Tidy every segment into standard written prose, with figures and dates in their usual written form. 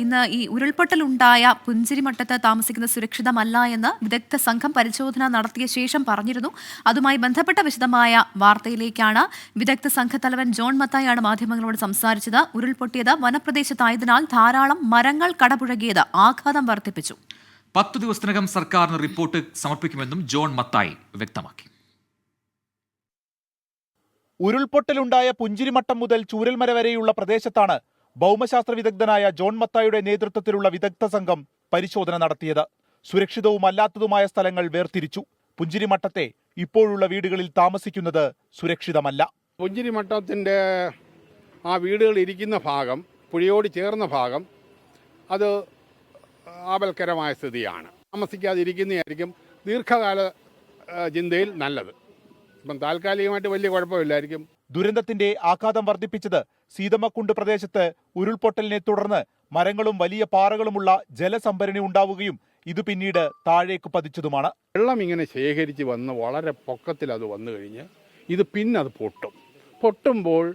ഇന്ന് ഈ ഉരുൾപൊട്ടലുണ്ടായ പുഞ്ചിരിമട്ടത്ത് താമസിക്കുന്ന സുരക്ഷിതമല്ല എന്ന് വിദഗ്ധ സംഘം പരിശോധന നടത്തിയ ശേഷം പറഞ്ഞിരുന്നു. അതുമായി ബന്ധപ്പെട്ട വിശദമായ വാർത്തയിലേക്കാണ്. വിദഗ്ധ സംഘത്തലവൻ ജോൺ മത്തായാണ് മാധ്യമങ്ങളോട് സംസാരിച്ചത്. ഉരുൾപൊട്ടിയത് വനപ്രദേശത്തായതിനാൽ ധാരാളം മരങ്ങൾ കടപുഴകിയത് ആഘാതം വർദ്ധിപ്പിച്ചു. 10 ദിവസത്തിനകം സർക്കാരിന് റിപ്പോർട്ട് സമർപ്പിക്കുമെന്നും ജോൺ മത്തായി വ്യക്തമാക്കി. ഉരുൾപൊട്ടലുണ്ടായ പുഞ്ചിരിമട്ടം മുതൽ ചൂരൽമല വരെയുള്ള പ്രദേശത്താണ് ഭൗമശാസ്ത്ര വിദഗ്ധനായ ജോൺ മത്തായിയുടെ നേതൃത്വത്തിലുള്ള വിദഗ്ധ സംഘം പരിശോധന നടത്തിയത്. സുരക്ഷിതവും അല്ലാത്തതുമായ സ്ഥലങ്ങൾ വേർതിരിച്ചു. പുഞ്ചിരിമട്ടത്തെ ഇപ്പോഴുള്ള വീടുകളിൽ താമസിക്കുന്നത് സുരക്ഷിതമല്ല. പുഞ്ചിരിമട്ടത്തിന്റെ ആ വീടുകൾ ഇരിക്കുന്ന ഭാഗം, പുഴയോട് ചേർന്ന ഭാഗം, അത് ആപൽക്കരമായ സ്ഥിതിയാണ്. താമസിക്കാതിരിക്കുന്നതായിരിക്കും ദീർഘകാല ചിന്തയിൽ നല്ലത്. ഇപ്പം താൽക്കാലികമായിട്ട് വലിയ കുഴപ്പമില്ലായിരിക്കും. ദുരന്തത്തിന്റെ ആഘാതം വർദ്ധിപ്പിച്ചത് സീതമ്മക്കുണ്ട് പ്രദേശത്ത് ഉരുൾപൊട്ടലിനെ തുടർന്ന് മരങ്ങളും വലിയ പാറകളുമുള്ള ജലസംഭരണി ഉണ്ടാവുകയും ഇത് പിന്നീട് താഴേക്ക് പതിച്ചതുമാണ്. വെള്ളം ഇങ്ങനെ ശേഖരിച്ച് വന്ന് വളരെ പൊക്കത്തിൽ അത് വന്നു കഴിഞ്ഞ് ഇത് പിന്നെ അത് പൊട്ടുമ്പോൾ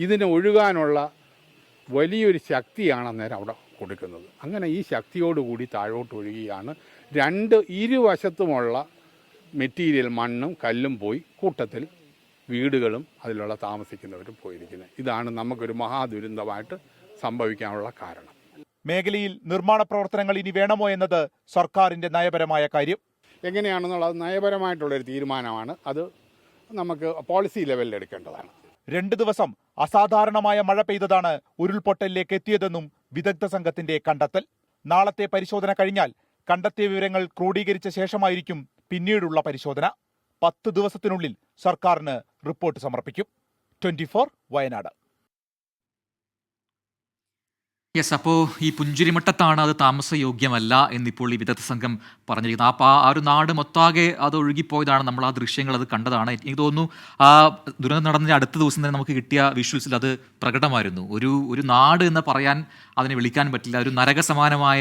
ഇതിന് ഒഴുകാനുള്ള വലിയൊരു ശക്തിയാണ് അന്നേരം അവിടെ കൊടുക്കുന്നത്. അങ്ങനെ ഈ ശക്തിയോടുകൂടി താഴോട്ട് ഒഴുകിയാണ് ഇരുവശത്തുമുള്ള മെറ്റീരിയൽ, മണ്ണും കല്ലും പോയി കൂട്ടത്തിൽ വീടുകളും അതിലുള്ള താമസിക്കുന്നവരും പോയിരിക്കുന്നത്. ഇതാണ് നമുക്കൊരു മഹാദുരന്തമായിട്ട് സംഭവിക്കാനുള്ള കാരണം. മേഖലയിൽ നിർമ്മാണ പ്രവർത്തനങ്ങൾ ഇനി വേണമോ എന്നത് സർക്കാരിന്റെ നയപരമായ കാര്യം. എങ്ങനെയാണെന്നുള്ളത് നയപരമായിട്ടുള്ളൊരു തീരുമാനമാണ്. അത് നമുക്ക് പോളിസി ലെവലിൽ എടുക്കേണ്ടതാണ്. 2 ദിവസം അസാധാരണമായ മഴ പെയ്തതാണ് ഉരുൾപൊട്ടലിലേക്ക് എത്തിയതെന്നും വിദഗ്ധ സംഘത്തിന്റെ കണ്ടെത്തൽ. നാളത്തെ പരിശോധന കഴിഞ്ഞാൽ കണ്ടെത്തിയ വിവരങ്ങൾ ക്രോഡീകരിച്ച ശേഷമായിരിക്കും പിന്നീടുള്ള പരിശോധന. 10 ദിവസത്തിനുള്ളിൽ സർക്കാരിന് റിപ്പോർട്ട് സമർപ്പിക്കും. 24 വയനാട്. അപ്പോൾ ഈ പുഞ്ചിരിമട്ടത്താണ് അത് താമസയോഗ്യമല്ല എന്നിപ്പോൾ ഈ വിദഗ്ധ സംഘം പറഞ്ഞിരിക്കുന്നത്. അപ്പോൾ ആ ഒരു നാട് മൊത്താകെ അത് ഒഴുകിപ്പോയതാണ്. നമ്മൾ ആ ദൃശ്യങ്ങൾ അത് കണ്ടതാണ്. എനിക്ക് തോന്നുന്നു ആ ദുരന്തം നടന്ന അടുത്ത ദിവസം തന്നെ നമുക്ക് കിട്ടിയ വിഷ്വൽസിൽ അത് പ്രകടമായിരുന്നു. ഒരു നാട് എന്ന് പറയാൻ അതിനെ വിളിക്കാൻ പറ്റില്ല. ഒരു നരകസമാനമായ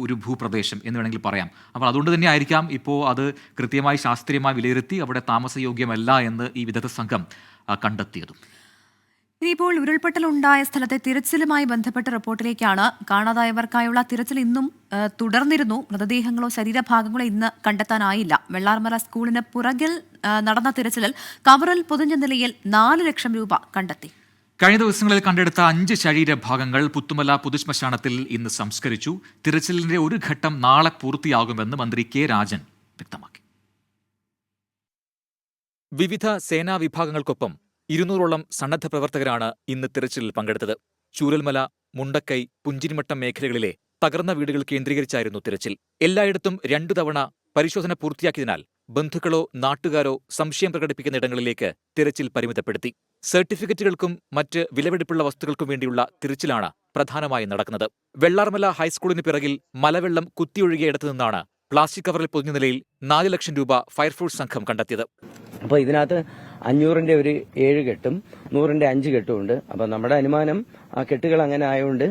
ഒരു ഭൂപ്രദേശം എന്ന് വേണമെങ്കിൽ പറയാം. അപ്പോൾ അതുകൊണ്ട് തന്നെ ആയിരിക്കാം ഇപ്പോൾ അത് കൃത്യമായി ശാസ്ത്രീയമായി വിലയിരുത്തി അവിടെ താമസയോഗ്യമല്ല എന്ന് ഈ വിദഗ്ധ സംഘം കണ്ടെത്തിയതും. ഇനിയിപ്പോൾ ഉരുൾപൊട്ടലുണ്ടായ സ്ഥലത്തെ തിരച്ചിലുമായി ബന്ധപ്പെട്ട റിപ്പോർട്ടിലേക്കാണ്. കാണാതായവർക്കായുള്ള തിരച്ചിൽ ഇന്നും തുടർന്നിരുന്നു. മൃതദേഹങ്ങളോ ശരീരഭാഗങ്ങളോ ഇന്ന് കണ്ടെത്താനായില്ല. വെള്ളാർമല സ്കൂളിന് പുറകിൽ നടന്ന തിരച്ചിലിൽ കവറിൽ പൊതിഞ്ഞ നിലയിൽ 4 ലക്ഷം രൂപ കണ്ടെത്തി. കഴിഞ്ഞ ദിവസങ്ങളിൽ കണ്ടെടുത്ത 5 ശരീരഭാഗങ്ങൾ പുത്തുമല പൊതുശ്മശാനത്തിൽ ഇന്ന് സംസ്കരിച്ചു. തിരച്ചിലിന്റെ ഒരു ഘട്ടം നാളെ പൂർത്തിയാകുമെന്ന് മന്ത്രി കെ രാജൻ വ്യക്തമാക്കി. വിവിധ സേനാ വിഭാഗങ്ങൾക്കൊപ്പം 200ഓളം സന്നദ്ധ പ്രവർത്തകരാണ് ഇന്ന് തിരച്ചിലിൽ പങ്കെടുത്തത്. ചൂരൽമല, മുണ്ടക്കൈ, പുഞ്ചിരിമട്ടം മേഖലകളിലെ തകർന്ന വീടുകൾ കേന്ദ്രീകരിച്ചായിരുന്നു തിരച്ചിൽ. എല്ലായിടത്തും 2 തവണ പരിശോധന പൂർത്തിയാക്കിയതിനാൽ ബന്ധുക്കളോ നാട്ടുകാരോ സംശയം പ്രകടിപ്പിക്കുന്ന ഇടങ്ങളിലേക്ക് തിരച്ചിൽ പരിമിതപ്പെടുത്തി. സർട്ടിഫിക്കറ്റുകൾക്കും മറ്റ് വിലപിടിപ്പുള്ള വസ്തുക്കൾക്കും വേണ്ടിയുള്ള തിരച്ചിലാണ് പ്രധാനമായും നടക്കുന്നത്. വെള്ളാർമല ഹൈസ്കൂളിന് പിറകിൽ മലവെള്ളം കുത്തിയൊഴുകിയ നിന്നാണ് പ്ലാസ്റ്റിക് കവറിൽ പൊതിഞ്ഞ നിലയിൽ 4 ലക്ഷം രൂപ ഫയർഫോഴ്സ് സംഘം കണ്ടെത്തിയത്. അപ്പോൾ ഇതിനകത്ത് 500ന്റെ ഒരു 7 കെട്ടും 100ന്റെ 5 കെട്ടും ഉണ്ട്. അപ്പോൾ നമ്മുടെ അനുമാനം ആ കെട്ടുകൾ അങ്ങനെ ആയതുകൊണ്ട്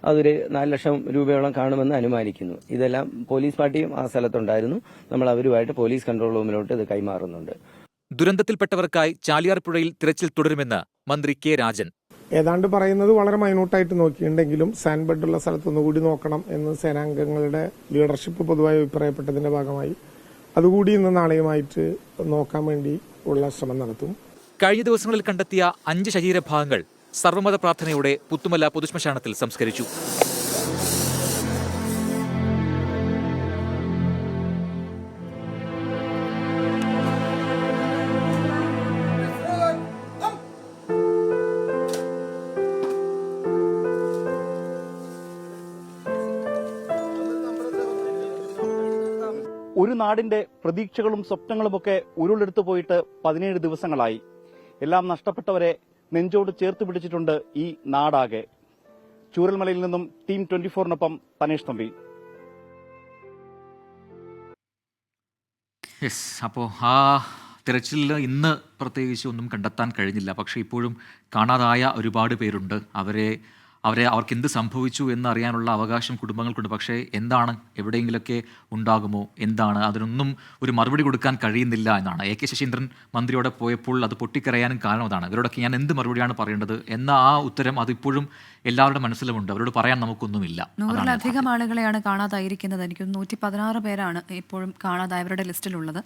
അതൊരു 4 ലക്ഷം രൂപയോളം കാണുമെന്ന് അനുമാനിക്കുന്നു. ഇതെല്ലാം പോലീസ് പാർട്ടിയും ആ സ്ഥലത്തുണ്ടായിരുന്നു. നമ്മൾ അവരുമായിട്ട് പോലീസ് കൺട്രോൾ റൂമിലോട്ട് ഇത് കൈമാറുന്നുണ്ട്. ദുരന്തത്തിൽപ്പെട്ടവർക്കായി ചാലിയാർ പുഴയിൽ തിരച്ചിൽ തുടരുമെന്ന് മന്ത്രി കെ രാജൻ. ഏതാണ്ട് പറയുന്നത് വളരെ മൈന്യൂട്ടായിട്ട് നോക്കിയിട്ടുണ്ടെങ്കിലും സാൻഡ് ബെഡുള്ള സ്ഥലത്തൊന്നുകൂടി നോക്കണം എന്ന് സേനാംഗങ്ങളുടെ ലീഡർഷിപ്പ് പൊതുവായി അഭിപ്രായപ്പെട്ടതിന്റെ ഭാഗമായി അതുകൂടി ഇന്ന് നാളെയുമായിട്ട് നോക്കാൻ വേണ്ടി ഉള്ള ശ്രമം നടത്തും. കഴിഞ്ഞ ദിവസങ്ങളിൽ കണ്ടെത്തിയ 5 ശരീരഭാഗങ്ങൾ സർവ്വമത പ്രാർത്ഥനയോടെ പുത്തുമല പൊതുശ്മശാനത്തിൽ സംസ്കരിച്ചു. ഒരു നാടിന്റെ പ്രതീക്ഷകളും സ്വപ്നങ്ങളുമൊക്കെ ഉരുളെടുത്തു പോയിട്ട് 17 ദിവസങ്ങളായി. എല്ലാം നഷ്ടപ്പെട്ടവരെ നെഞ്ചോട് ചേർത്ത് പിടിച്ചിട്ടുണ്ട് ഈ നാടാകെ. ചൂരൽമലയിൽ നിന്നും ടീം 24-നൊപ്പം തനേഷ് തമ്പി. അപ്പോൾ ആ തിരച്ചിലിൽ ഇന്ന് പ്രത്യേകിച്ച് ഒന്നും കണ്ടെത്താൻ കഴിഞ്ഞില്ല. പക്ഷേ ഇപ്പോഴും കാണാതായ ഒരുപാട് പേരുണ്ട്. അവരെ അവർക്ക് എന്ത് സംഭവിച്ചു എന്നറിയാനുള്ള അവകാശം കുടുംബങ്ങൾക്കുണ്ട്. പക്ഷേ എന്താണ്, എവിടെയെങ്കിലൊക്കെ ഉണ്ടാകുമോ, എന്താണ്, അതിനൊന്നും ഒരു മറുപടി കൊടുക്കാൻ കഴിയുന്നില്ല എന്നാണ്. AK ശശീന്ദ്രൻ മന്ത്രിയോടെ പോയപ്പോൾ അത് പൊട്ടിക്കരയാനും കാരണം അതാണ്. ഇവരോടൊക്കെ ഞാൻ എന്ത് മറുപടിയാണ് പറയേണ്ടത് എന്ന ആ ഉത്തരം അതിപ്പോഴും എല്ലാവരുടെ മനസ്സിലുമുണ്ട്. അവരോട് പറയാൻ നമുക്കൊന്നുമില്ല. 100-ലധികം ആളുകളെയാണ് കാണാതായിരിക്കുന്നത്. എനിക്ക് 116 പേരാണ് ഇപ്പോഴും കാണാതായവരുടെ ലിസ്റ്റിലുള്ളത്.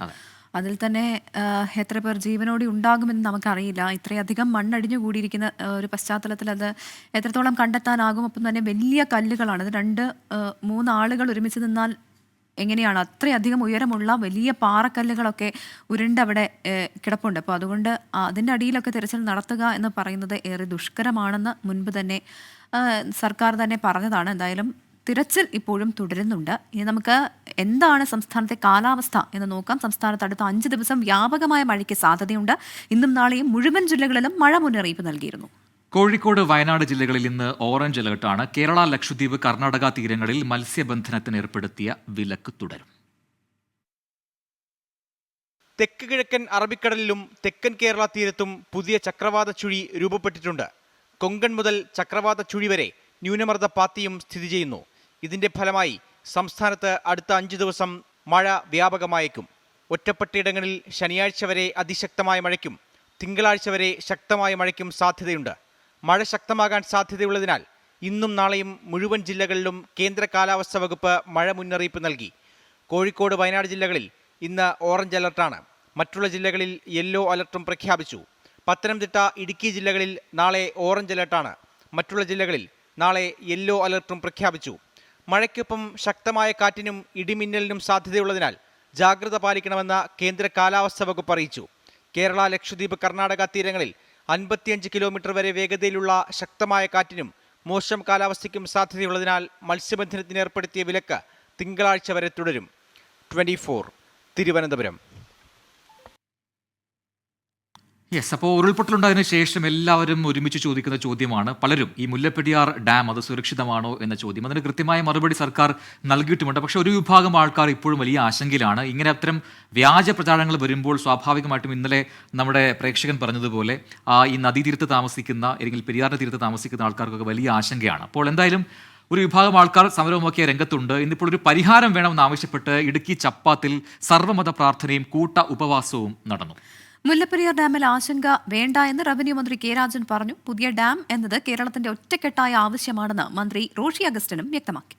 അതിൽ തന്നെ എത്ര പേർ ജീവനോടെ ഉണ്ടാകുമെന്ന് നമുക്കറിയില്ല. ഇത്രയധികം മണ്ണടിഞ്ഞു കൂടിയിരിക്കുന്ന ഒരു പശ്ചാത്തലത്തിൽ അത് എത്രത്തോളം കണ്ടെത്താനാകും? ഒപ്പം തന്നെ വലിയ കല്ലുകളാണ്. അത് 2-3 ആളുകൾ ഒരുമിച്ച് നിന്നാൽ എങ്ങനെയാണ്? അത്രയധികം ഉയരമുള്ള വലിയ പാറക്കല്ലുകളൊക്കെ ഉരുണ്ടവിടെ കിടപ്പുണ്ട്. അപ്പോൾ അതുകൊണ്ട് അതിൻ്റെ അടിയിലൊക്കെ തിരച്ചിൽ നടത്തുക എന്ന് പറയുന്നത് ഏറെ ദുഷ്കരമാണെന്ന് മുൻപ് തന്നെ സർക്കാർ തന്നെ പറഞ്ഞതാണ്. എന്തായാലും തിരച്ചിൽ ഇപ്പോഴും തുടരുന്നുണ്ട്. ഇനി നമുക്ക് എന്താണ് സംസ്ഥാനത്തെ കാലാവസ്ഥ എന്ന് നോക്കാം. സംസ്ഥാനത്ത് അടുത്ത 5 ദിവസം വ്യാപകമായ മഴയ്ക്ക് സാധ്യതയുണ്ട്. ഇന്നും നാളെയും മുഴുവൻ ജില്ലകളിലും മഴ മുന്നറിയിപ്പ് നൽകിയിരുന്നു. കോഴിക്കോട്, വയനാട് ജില്ലകളിൽ ഇന്ന് ഓറഞ്ച് അലർട്ടാണ്. കേരള, ലക്ഷദ്വീപ്, കർണാടക തീരങ്ങളിൽ മത്സ്യബന്ധനത്തിന് ഏർപ്പെടുത്തിയ വിലക്ക് തുടരും. തെക്ക് കിഴക്കൻ അറബിക്കടലിലും തെക്കൻ കേരള തീരത്തും പുതിയ ചക്രവാത ചുഴി രൂപപ്പെട്ടിട്ടുണ്ട്. കൊങ്കൺ മുതൽ ചക്രവാത ചുഴി വരെ ന്യൂനമർദ്ദ പാത്തിയും സ്ഥിതി ചെയ്യുന്നു. ഇതിന്റെ ഫലമായി സംസ്ഥാനത്ത് അടുത്ത 5 ദിവസം മഴ വ്യാപകമായേക്കും. ഒറ്റപ്പെട്ടയിടങ്ങളിൽ ശനിയാഴ്ച വരെ അതിശക്തമായ മഴയ്ക്കും തിങ്കളാഴ്ച വരെ ശക്തമായ മഴയ്ക്കും സാധ്യതയുണ്ട്. മഴ ശക്തമാകാൻ സാധ്യതയുള്ളതിനാൽ ഇന്നും നാളെയും മുഴുവൻ ജില്ലകളിലും കേന്ദ്ര കാലാവസ്ഥാ വകുപ്പ് മഴ മുന്നറിയിപ്പ് നൽകി. കോഴിക്കോട്, വയനാട് ജില്ലകളിൽ ഇന്ന് ഓറഞ്ച് അലർട്ടാണ്. മറ്റുള്ള ജില്ലകളിൽ യെല്ലോ അലർട്ടും പ്രഖ്യാപിച്ചു. പത്തനംതിട്ട, ഇടുക്കി ജില്ലകളിൽ നാളെ ഓറഞ്ച് അലർട്ടാണ്. മറ്റുള്ള ജില്ലകളിൽ നാളെ യെല്ലോ അലർട്ടും പ്രഖ്യാപിച്ചു. മഴയ്ക്കൊപ്പം ശക്തമായ കാറ്റിനും ഇടിമിന്നലിനും സാധ്യതയുള്ളതിനാൽ ജാഗ്രത പാലിക്കണമെന്ന് കേന്ദ്ര കാലാവസ്ഥാ വകുപ്പ് അറിയിച്ചു. കേരള, ലക്ഷദ്വീപ്, കർണാടക തീരങ്ങളിൽ 55 കിലോമീറ്റർ വരെ വേഗതയിലുള്ള ശക്തമായ കാറ്റിനും മോശം കാലാവസ്ഥയ്ക്കും സാധ്യതയുള്ളതിനാൽ മത്സ്യബന്ധനത്തിന് ഏർപ്പെടുത്തിയ വിലക്ക് തിങ്കളാഴ്ച വരെ തുടരും. 24 തിരുവനന്തപുരം. അപ്പോൾ ഉരുൾപൊട്ടലുണ്ടായതിനു ശേഷം എല്ലാവരും ഒരുമിച്ച് ചോദിക്കുന്ന ചോദ്യമാണ്, പലരും, ഈ മുല്ലപ്പെരിയാർ ഡാം അത് സുരക്ഷിതമാണോ എന്ന ചോദ്യം. അതിന് കൃത്യമായ മറുപടി സർക്കാർ നൽകിയിട്ടുമുണ്ട്. പക്ഷേ ഒരു വിഭാഗം ആൾക്കാർ ഇപ്പോഴും വലിയ ആശങ്കയിലാണ്. ഇങ്ങനെ അത്തരം വ്യാജ പ്രചാരണങ്ങൾ വരുമ്പോൾ സ്വാഭാവികമായിട്ടും ഇന്നലെ നമ്മുടെ പ്രേക്ഷകൻ പറഞ്ഞതുപോലെ ഈ നദീതീരത്ത് താമസിക്കുന്ന, അല്ലെങ്കിൽ പെരിയാറിന്റെ തീരത്ത് താമസിക്കുന്ന ആൾക്കാർക്കൊക്കെ വലിയ ആശങ്കയാണ്. അപ്പോൾ എന്തായാലും ഒരു വിഭാഗം ആൾക്കാർ സമരവുമൊക്കെ രംഗത്തുണ്ട്. ഇന്നിപ്പോൾ ഒരു പരിഹാരം വേണമെന്നാവശ്യപ്പെട്ട് ഇടുക്കി ചപ്പാത്തിൽ സർവ്വമത പ്രാർത്ഥനയും കൂട്ട ഉപവാസവും നടന്നു. മുല്ലപ്പെരിയാർ ഡാമിൽ ആശങ്ക വേണ്ട എന്ന് റവന്യൂ മന്ത്രി കെ രാജൻ പറഞ്ഞു. പുതിയ ഡാം എന്നത് കേരളത്തിന്റെ ഒറ്റക്കെട്ടായ ആവശ്യമാണെന്ന് മന്ത്രി റോഷി അഗസ്റ്റിനും വ്യക്തമാക്കി.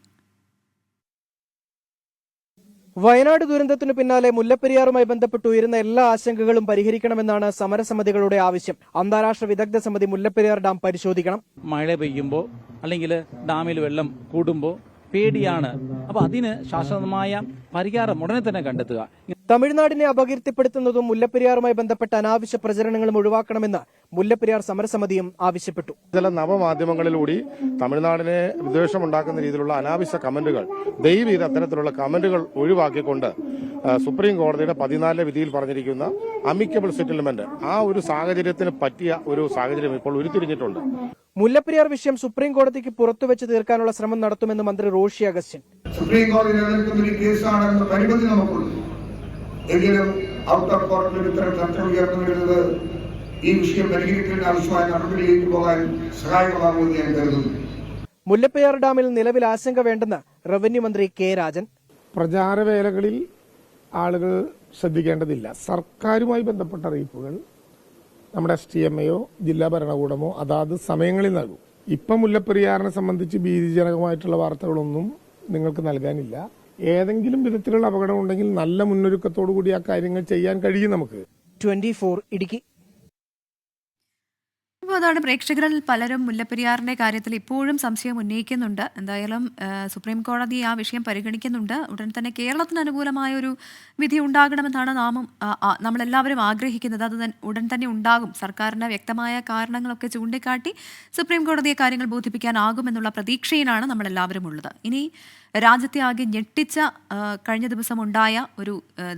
വയനാട് ദുരന്തത്തിനു പിന്നാലെ മുല്ലപ്പെരിയാറുമായി ബന്ധപ്പെട്ട് ഉയരുന്ന എല്ലാ ആശങ്കകളും പരിഹരിക്കണമെന്നാണ് സമരസമിതികളുടെ ആവശ്യം. അന്താരാഷ്ട്ര വിദഗ്ധ സമിതി മുല്ലപ്പെരിയാർ ഡാം പരിശോധിക്കണം. മഴ പെയ്യുമ്പോൾ അല്ലെങ്കിൽ ഡാമിൽ വെള്ളം കൂടുമ്പോൾ പേടിയാണ്. അപ്പൊ അതിന് ശാശ്വതമായ പരിഹാരം ഉടനെ തന്നെ കണ്ടെത്തുക. തമിഴ്നാടിനെ അപകീർത്തിപ്പെടുത്തുന്നതും മുല്ലപ്പെരിയാറുമായി ബന്ധപ്പെട്ട അനാവശ്യ പ്രചരണങ്ങളും ഒഴിവാക്കണമെന്ന് മുല്ലപ്പെരിയാർ സമരസമിതിയും ആവശ്യപ്പെട്ടു. ചില നവമാധ്യമങ്ങളിലൂടെ തമിഴ്നാടിനെ വിദ്വേഷമുണ്ടാക്കുന്ന രീതിയിലുള്ള അനാവശ്യ കമന്റുകൾ, ദയവ് ചെയ്ത് അത്തരത്തിലുള്ള കമന്റുകൾ ഒഴിവാക്കിക്കൊണ്ട് സുപ്രീം കോടതിയുടെ 14 വിധിയിൽ പറഞ്ഞിരിക്കുന്ന അമിക്കബിൾ സെറ്റിൽമെന്റ്, ആ ഒരു സാഹചര്യത്തിന് പറ്റിയ ഒരു സാഹചര്യം ഇപ്പോൾ ഉരുത്തിരിഞ്ഞിട്ടുണ്ട്. മുല്ലപ്പെരിയാർ വിഷയം സുപ്രീം കോടതിക്ക് പുറത്തുവെച്ച് തീർക്കാനുള്ള ശ്രമം നടത്തുമെന്ന് മന്ത്രി റോഷി അഗസ്റ്റിൻ. സുപ്രീം കോടതി നിലനിൽക്കുന്ന ഒരു കേസാണെന്ന് പരിമിതി നമുക്കുള്ളൂ. എങ്കിലും ഔട്ട് ഓഫ് കോർട്ടിൽ ഇത്തരം ചർച്ചകൾ ഉയർന്നു വരുന്നത് ഈ വിഷയം പരിഹരിക്കേണ്ട ആവശ്യമായ നടപടിയിലേക്ക് പോകാൻ സഹായകമാകുമെന്ന് ഞാൻ കരുതുന്നു. മുല്ലപ്പെരിയാർ ഡാമിൽ നിലവിൽ ആശങ്ക വേണ്ടെന്ന് റവന്യൂ മന്ത്രി കെ രാജൻ. പ്രചാരവേലകളിൽ ആളുകൾ ശ്രദ്ധിക്കേണ്ടതില്ല. സർക്കാരുമായി ബന്ധപ്പെട്ട അറിയിപ്പുകൾ നമ്മുടെ STMയോ ജില്ലാ ഭരണകൂടമോ അതാത് സമയങ്ങളിൽ നൽകും. ഇപ്പം മുല്ലപ്പെരിയാറിനെ സംബന്ധിച്ച് ഭീതിജനകമായിട്ടുള്ള വാർത്തകളൊന്നും നിങ്ങൾക്ക് നൽകാനില്ല. ഏതെങ്കിലും വിധത്തിലുള്ള അപകടം ഉണ്ടെങ്കിൽ നല്ല മുന്നൊരുക്കത്തോടു കൂടി ആ കാര്യങ്ങൾ ചെയ്യാൻ കഴിയും നമുക്ക്. 24 ഇടുക്കി. അപ്പോൾ അതാണ്, പ്രേക്ഷകരിൽ പലരും മുല്ലപ്പെരിയാറിന്റെ കാര്യത്തിൽ ഇപ്പോഴും സംശയം ഉന്നയിക്കുന്നുണ്ട്. എന്തായാലും സുപ്രീം കോടതി ആ വിഷയം പരിഗണിക്കുന്നുണ്ട്. ഉടൻ തന്നെ കേരളത്തിന് അനുകൂലമായ ഒരു വിധി ഉണ്ടാകണമെന്നാണ് നമ്മളെല്ലാവരും ആഗ്രഹിക്കുന്നത്. അത് ഉടൻ തന്നെ ഉണ്ടാകും. സർക്കാരിന് വ്യക്തമായ കാരണങ്ങളൊക്കെ ചൂണ്ടിക്കാട്ടി സുപ്രീം കോടതിയെ കാര്യങ്ങൾ ബോധിപ്പിക്കാനാകുമെന്നുള്ള പ്രതീക്ഷയിലാണ് നമ്മളെല്ലാവരും ഉള്ളത്. ഇനി രാജ്യത്തെ ആകെ ഞെട്ടിച്ച കഴിഞ്ഞ ദിവസം ഉണ്ടായ ഒരു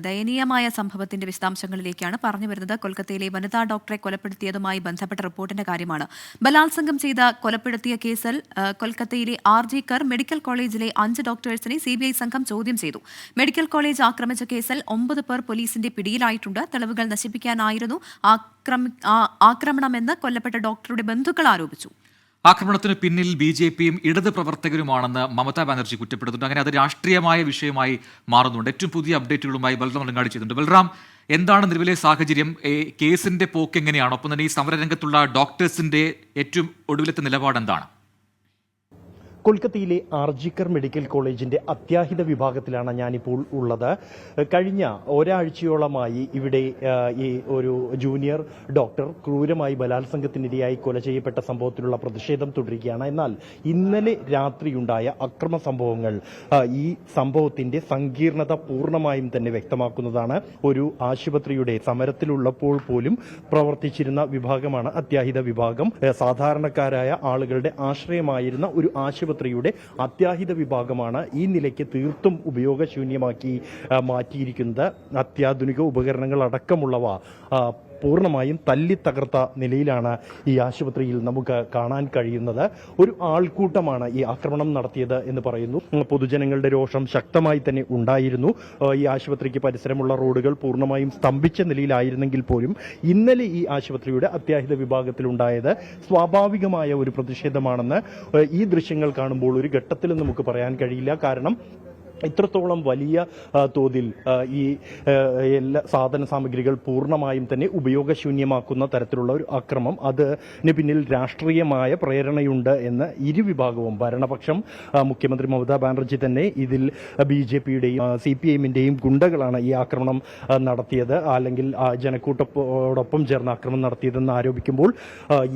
ദയനീയമായ സംഭവത്തിന്റെ വിശദാംശങ്ങളിലേക്കാണ് പറഞ്ഞു വരുന്നത്. കൊൽക്കത്തയിലെ വനിതാ ഡോക്ടറെ കൊലപ്പെടുത്തിയതുമായി ബന്ധപ്പെട്ട റിപ്പോർട്ടിന്റെ കാര്യമാണ്. ബലാത്സംഗം ചെയ്ത് കൊലപ്പെടുത്തിയ കേസിൽ കൊൽക്കത്തയിലെ RG കർ മെഡിക്കൽ കോളേജിലെ 5 ഡോക്ടേഴ്സിനെ CBI സംഘം ചോദ്യം ചെയ്തു. മെഡിക്കൽ കോളേജ് ആക്രമിച്ച കേസിൽ 9 പേർ പോലീസിന്റെ പിടിയിലായിട്ടുണ്ട്. തെളിവുകൾ നശിപ്പിക്കാനായിരുന്നു ആക്രമണമെന്ന് കൊല്ലപ്പെട്ട ഡോക്ടറുടെ ബന്ധുക്കൾ ആരോപിച്ചു. ആക്രമണത്തിന് പിന്നിൽ BJPയും ഇടത് പ്രവർത്തകരുമാണെന്ന് മമതാ ബാനർജി കുറ്റപ്പെടുത്തുന്നുണ്ട്. അങ്ങനെ അത് രാഷ്ട്രീയമായ വിഷയമായി മാറുന്നുണ്ട്. ഏറ്റവും പുതിയ അപ്ഡേറ്റുകളുമായി ബൽറാം മലങ്ങാടി ചെയ്തിട്ടുണ്ട്. ബൽറാം, എന്താണ് നിലവിലെ സാഹചര്യം? കേസിന്റെ പോക്ക് എങ്ങനെയാണ്? ഒപ്പം തന്നെ ഈ സമരരംഗത്തുള്ള ഡോക്ടേഴ്സിന്റെ ഏറ്റവും ഒടുവിലത്തെ നിലപാട് എന്താണ്? കൊൽക്കത്തയിലെ ആർജിക്കർ മെഡിക്കൽ കോളേജിന്റെ അത്യാഹിത വിഭാഗത്തിലാണ് ഞാനിപ്പോൾ ഉള്ളത്. കഴിഞ്ഞ ഒരാഴ്ചയോളമായി ഇവിടെ ഈ ഒരു ജൂനിയർ ഡോക്ടർ ക്രൂരമായി ബലാത്സംഗത്തിനിരയായി കൊല ചെയ്യപ്പെട്ട സംഭവത്തിലുള്ള പ്രതിഷേധം തുടരുകയാണ്. എന്നാൽ ഇന്നലെ രാത്രിയുണ്ടായ അക്രമ സംഭവങ്ങൾ ഈ സംഭവത്തിന്റെ സങ്കീർണത പൂർണ്ണമായും തന്നെ വ്യക്തമാക്കുന്നതാണ്. ഒരു ആശുപത്രിയുടെ സമരത്തിലുള്ളപ്പോൾ പോലും പ്രവർത്തിച്ചിരുന്ന വിഭാഗമാണ് അത്യാഹിത വിഭാഗം. സാധാരണക്കാരായ ആളുകളുടെ ആശ്രയമായിരുന്ന ഒരു ആശുപത്രിയുടെ അത്യാഹിത വിഭാഗമാണ് ഈ നിലയ്ക്ക് തീർത്തും ഉപയോഗശൂന്യമാക്കി മാറ്റിയിരിക്കുന്നത്. അത്യാധുനിക ഉപകരണങ്ങൾ അടക്കമുള്ളവ പൂർണ്ണമായും തല്ലിത്തകർത്ത നിലയിലാണ് ഈ ആശുപത്രിയിൽ നമുക്ക് കാണാൻ കഴിയുന്നത്. ഒരു ആൾക്കൂട്ടമാണ് ഈ ആക്രമണം നടത്തിയത് എന്ന് പറയുന്നു. പൊതുജനങ്ങളുടെ രോഷം ശക്തമായി തന്നെ ഉണ്ടായിരുന്നു. ഈ ആശുപത്രിക്ക് പരിസരമുള്ള റോഡുകൾ പൂർണ്ണമായും സ്തംഭിച്ച നിലയിലായിരുന്നെങ്കിൽ പോലും ഇന്നലെ ഈ ആശുപത്രിയുടെ അത്യാഹിത വിഭാഗത്തിലുണ്ടായത് സ്വാഭാവികമായ ഒരു പ്രതിഷേധമാണെന്ന് ഈ ദൃശ്യങ്ങൾ കാണുമ്പോൾ ഒരു ഘട്ടത്തിലും നമുക്ക് പറയാൻ കഴിയില്ല. കാരണം ഇത്രത്തോളം വലിയ തോതിൽ ഈ എല്ലാ സാധന സാമഗ്രികൾ പൂർണ്ണമായും തന്നെ ഉപയോഗശൂന്യമാക്കുന്ന തരത്തിലുള്ള ഒരു അക്രമം, അതിന് പിന്നിൽ രാഷ്ട്രീയമായ പ്രേരണയുണ്ട് എന്ന് ഇരുവിഭാഗവും, ഭരണപക്ഷം മുഖ്യമന്ത്രി മമതാ ബാനർജി തന്നെ ഇതിൽ BJPയുടെയും CPIഎമ്മിന്റെയും ഗുണ്ടകളാണ് ഈ ആക്രമണം നടത്തിയത്, അല്ലെങ്കിൽ ജനക്കൂട്ടത്തോടൊപ്പം ചേർന്ന് ആക്രമണം നടത്തിയതെന്ന് ആരോപിക്കുമ്പോൾ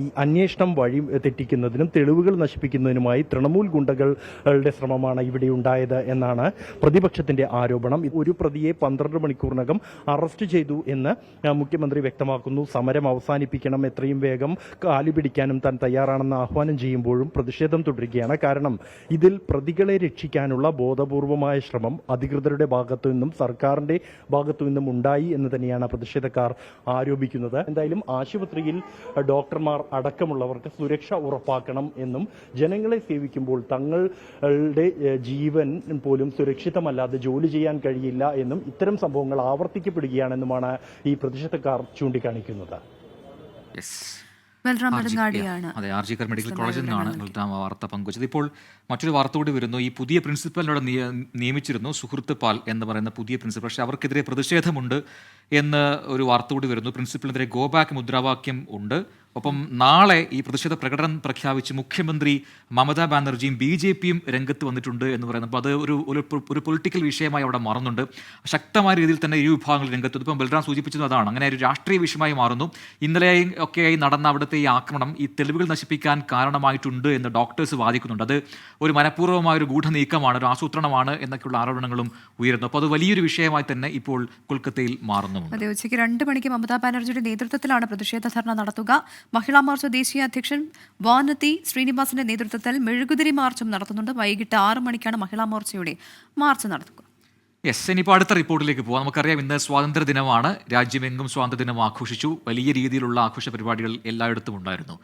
ഈ അന്വേഷണം വഴി തെറ്റിക്കുന്നതിനും തെളിവുകൾ നശിപ്പിക്കുന്നതിനുമായി തൃണമൂൽ ഗുണ്ടകളുടെ ശ്രമമാണ് ഇവിടെ ഉണ്ടായത് എന്നാണ് പ്രതിപക്ഷത്തിന്റെ ആരോപണം. ഒരു പ്രതിയെ 12 മണിക്കൂറിനകം അറസ്റ്റ് ചെയ്തു എന്ന് മുഖ്യമന്ത്രി വ്യക്തമാക്കുന്നു. സമരം അവസാനിപ്പിക്കണം, എത്രയും വേഗം കാലുപിടിക്കാനും താൻ തയ്യാറാണെന്ന് ആഹ്വാനം ചെയ്യുമ്പോഴും പ്രതിഷേധം തുടരുകയാണ്. കാരണം ഇതിൽ പ്രതികളെ രക്ഷിക്കാനുള്ള ബോധപൂർവമായ ശ്രമം അധികൃതരുടെ ഭാഗത്തു നിന്നും സർക്കാരിന്റെ ഭാഗത്തു നിന്നും ഉണ്ടായി എന്ന് തന്നെയാണ് പ്രതിഷേധക്കാർ ആരോപിക്കുന്നത്. എന്തായാലും ആശുപത്രിയിൽ ഡോക്ടർമാർ അടക്കമുള്ളവർക്ക് സുരക്ഷ ഉറപ്പാക്കണം എന്നും ജനങ്ങളെ സേവിക്കുമ്പോൾ തങ്ങളുടെ ജീവൻ പോലും സുരക്ഷിതമല്ലാതെ ജോലി ചെയ്യാൻ കഴിയില്ല എന്നും ഇത്തരം സംഭവങ്ങൾ ആവർത്തിക്കപ്പെടുകയാണെന്നുമാണ് ഈ പ്രതിഷേധക്കാർ ചൂണ്ടിക്കാണിക്കുന്നത്. അതെ, ആർജിക്കർ മെഡിക്കൽ കോളേജിൽ നിന്നാണ് വാർത്ത പങ്കുവച്ചത്. ഇപ്പോൾ മറ്റൊരു വാർത്ത കൂടി വരുന്നു. ഈ പുതിയ പ്രിൻസിപ്പലിനോട് നിയമിച്ചിരുന്നു, സുഹൃത്ത് പാൽ എന്ന് പറയുന്ന പുതിയ പ്രിൻസിപ്പൽ. പക്ഷേ അവർക്കെതിരെ പ്രതിഷേധമുണ്ട് എന്ന് ഒരു വാർത്ത കൂടി വരുന്നു. പ്രിൻസിപ്പലിനെതിരെ ഗോ ബാക്ക് മുദ്രാവാക്യം ഉണ്ട്. ഒപ്പം നാളെ ഈ പ്രതിഷേധ പ്രകടനം പ്രഖ്യാപിച്ച് മുഖ്യമന്ത്രി മമതാ ബാനർജിയും BJPയും രംഗത്ത് വന്നിട്ടുണ്ട് എന്ന് പറയുന്നത്. അപ്പോൾ അത് ഒരു പൊളിറ്റിക്കൽ വിഷയമായി അവിടെ മാറുന്നുണ്ട്. ശക്തമായ രീതിയിൽ തന്നെ ഇരു വിഭാഗങ്ങൾ രംഗത്ത്. ഇപ്പം ബൽറാം സൂചിപ്പിച്ചത് അതാണ്, അങ്ങനെ ഒരു രാഷ്ട്രീയ വിഷയമായി മാറുന്നു. ഇന്നലെയും ഒക്കെയായി നടന്ന അവിടുത്തെ ഈ ആക്രമണം ഈ തെളിവുകൾ നശിപ്പിക്കാൻ കാരണമായിട്ടുണ്ട് എന്ന് ഡോക്ടേഴ്സ് വാദിക്കുന്നുണ്ട്. അത് ഒരു മനഃപൂർവ്വമായ ഒരു ഗൂഢനീക്കമാണ്, ഒരു ആസൂത്രണമാണ് എന്നൊക്കെയുള്ള ആരോപണങ്ങളും ഉയരുന്നു. അപ്പോൾ അത് വലിയൊരു വിഷയമായി തന്നെ ഇപ്പോൾ കൊൽക്കത്തയിൽ മാറുന്നു. അതെ, ഉച്ചയ്ക്ക് 2 മണിക്ക് മമതാ ബാനർജിയുടെ നേതൃത്വത്തിലാണ് പ്രതിഷേധ ധർണ നടത്തുക. മഹിളാ മോർച്ച ദേശീയ അധ്യക്ഷൻ വാനതി ശ്രീനിവാസിന്റെ നേതൃത്വത്തിൽ മെഴുകുതിരി മാർച്ചും നടത്തുന്നുണ്ട്. വൈകിട്ട് 6 മണിക്കാണ് മഹിളാ മോർച്ചയുടെ മാർച്ച് നടത്തുക. ഇനിയിപ്പോൾ അടുത്ത റിപ്പോർട്ടിലേക്ക് പോകാം. നമുക്കറിയാം, ഇന്ന് സ്വാതന്ത്ര്യ ദിനമാണ്. രാജ്യമെങ്ങും സ്വാതന്ത്ര്യദിനം ആഘോഷിച്ചു. വലിയ രീതിയിലുള്ള ആഘോഷ പരിപാടികൾ എല്ലായിടത്തും ഉണ്ടായിരുന്നു.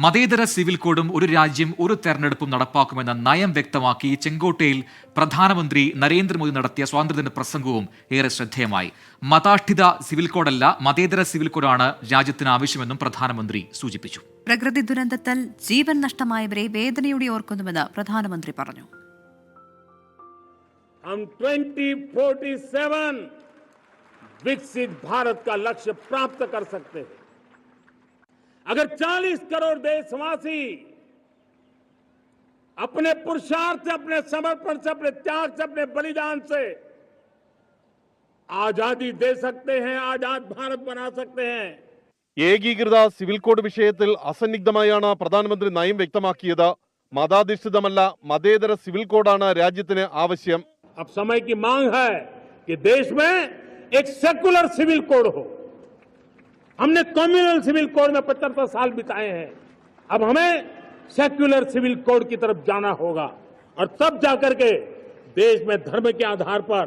മതേതര സിവിൽ കോഡും ഒരു രാജ്യം ഒരു തെരഞ്ഞെടുപ്പും നടപ്പാക്കുമെന്ന നയം വ്യക്തമാക്കി ചെങ്കോട്ടയിൽ പ്രധാനമന്ത്രി നരേന്ദ്രമോദി നടത്തിയ സ്വാതന്ത്ര്യദിന പ്രസംഗവും ഏറെ ശ്രദ്ധേയമായി. മതാഷ്ഠിത സിവിൽ കോഡല്ല, മതേതര സിവിൽ കോഡാണ് രാജ്യത്തിന് ആവശ്യമെന്നും പ്രധാനമന്ത്രി സൂചിപ്പിച്ചു. പ്രകൃതി ദുരന്തത്തിൽ ജീവൻ നഷ്ടമായവരെ വേദനയോടെ ഓർക്കുന്നുവെന്ന് പ്രധാനമന്ത്രി പറഞ്ഞു. हम 2047 विकसित भारत का लक्ष्य प्राप्त कर सकते हैं अगर 40 करोड़ देशवासी अपने पुरुषार्थ से, अपने समर्पण से, अपने त्याग से, अपने बलिदान से आजादी दे सकते हैं, आजाद भारत बना सकते हैं. ഏകീകൃത സിവിൽ കോഡ് വിഷയത്തിൽ അസന്നിഗ്ധമായാണ് പ്രധാനമന്ത്രി നയം വ്യക്തമാക്കിയത്. മതാധിഷ്ഠിതമല്ല, മതേതര സിവിൽ കോഡാണ് രാജ്യത്തിന് ആവശ്യം. अब समय की मांग है कि देश में एक सेकुलर सिविल कोड हो. हमने कम्युनल सिविल कोड में 75 साल बिताए हैं. अब हमें सेक्युलर सिविल कोड की तरफ जाना होगा और तब जाकर के देश में धर्म के आधार पर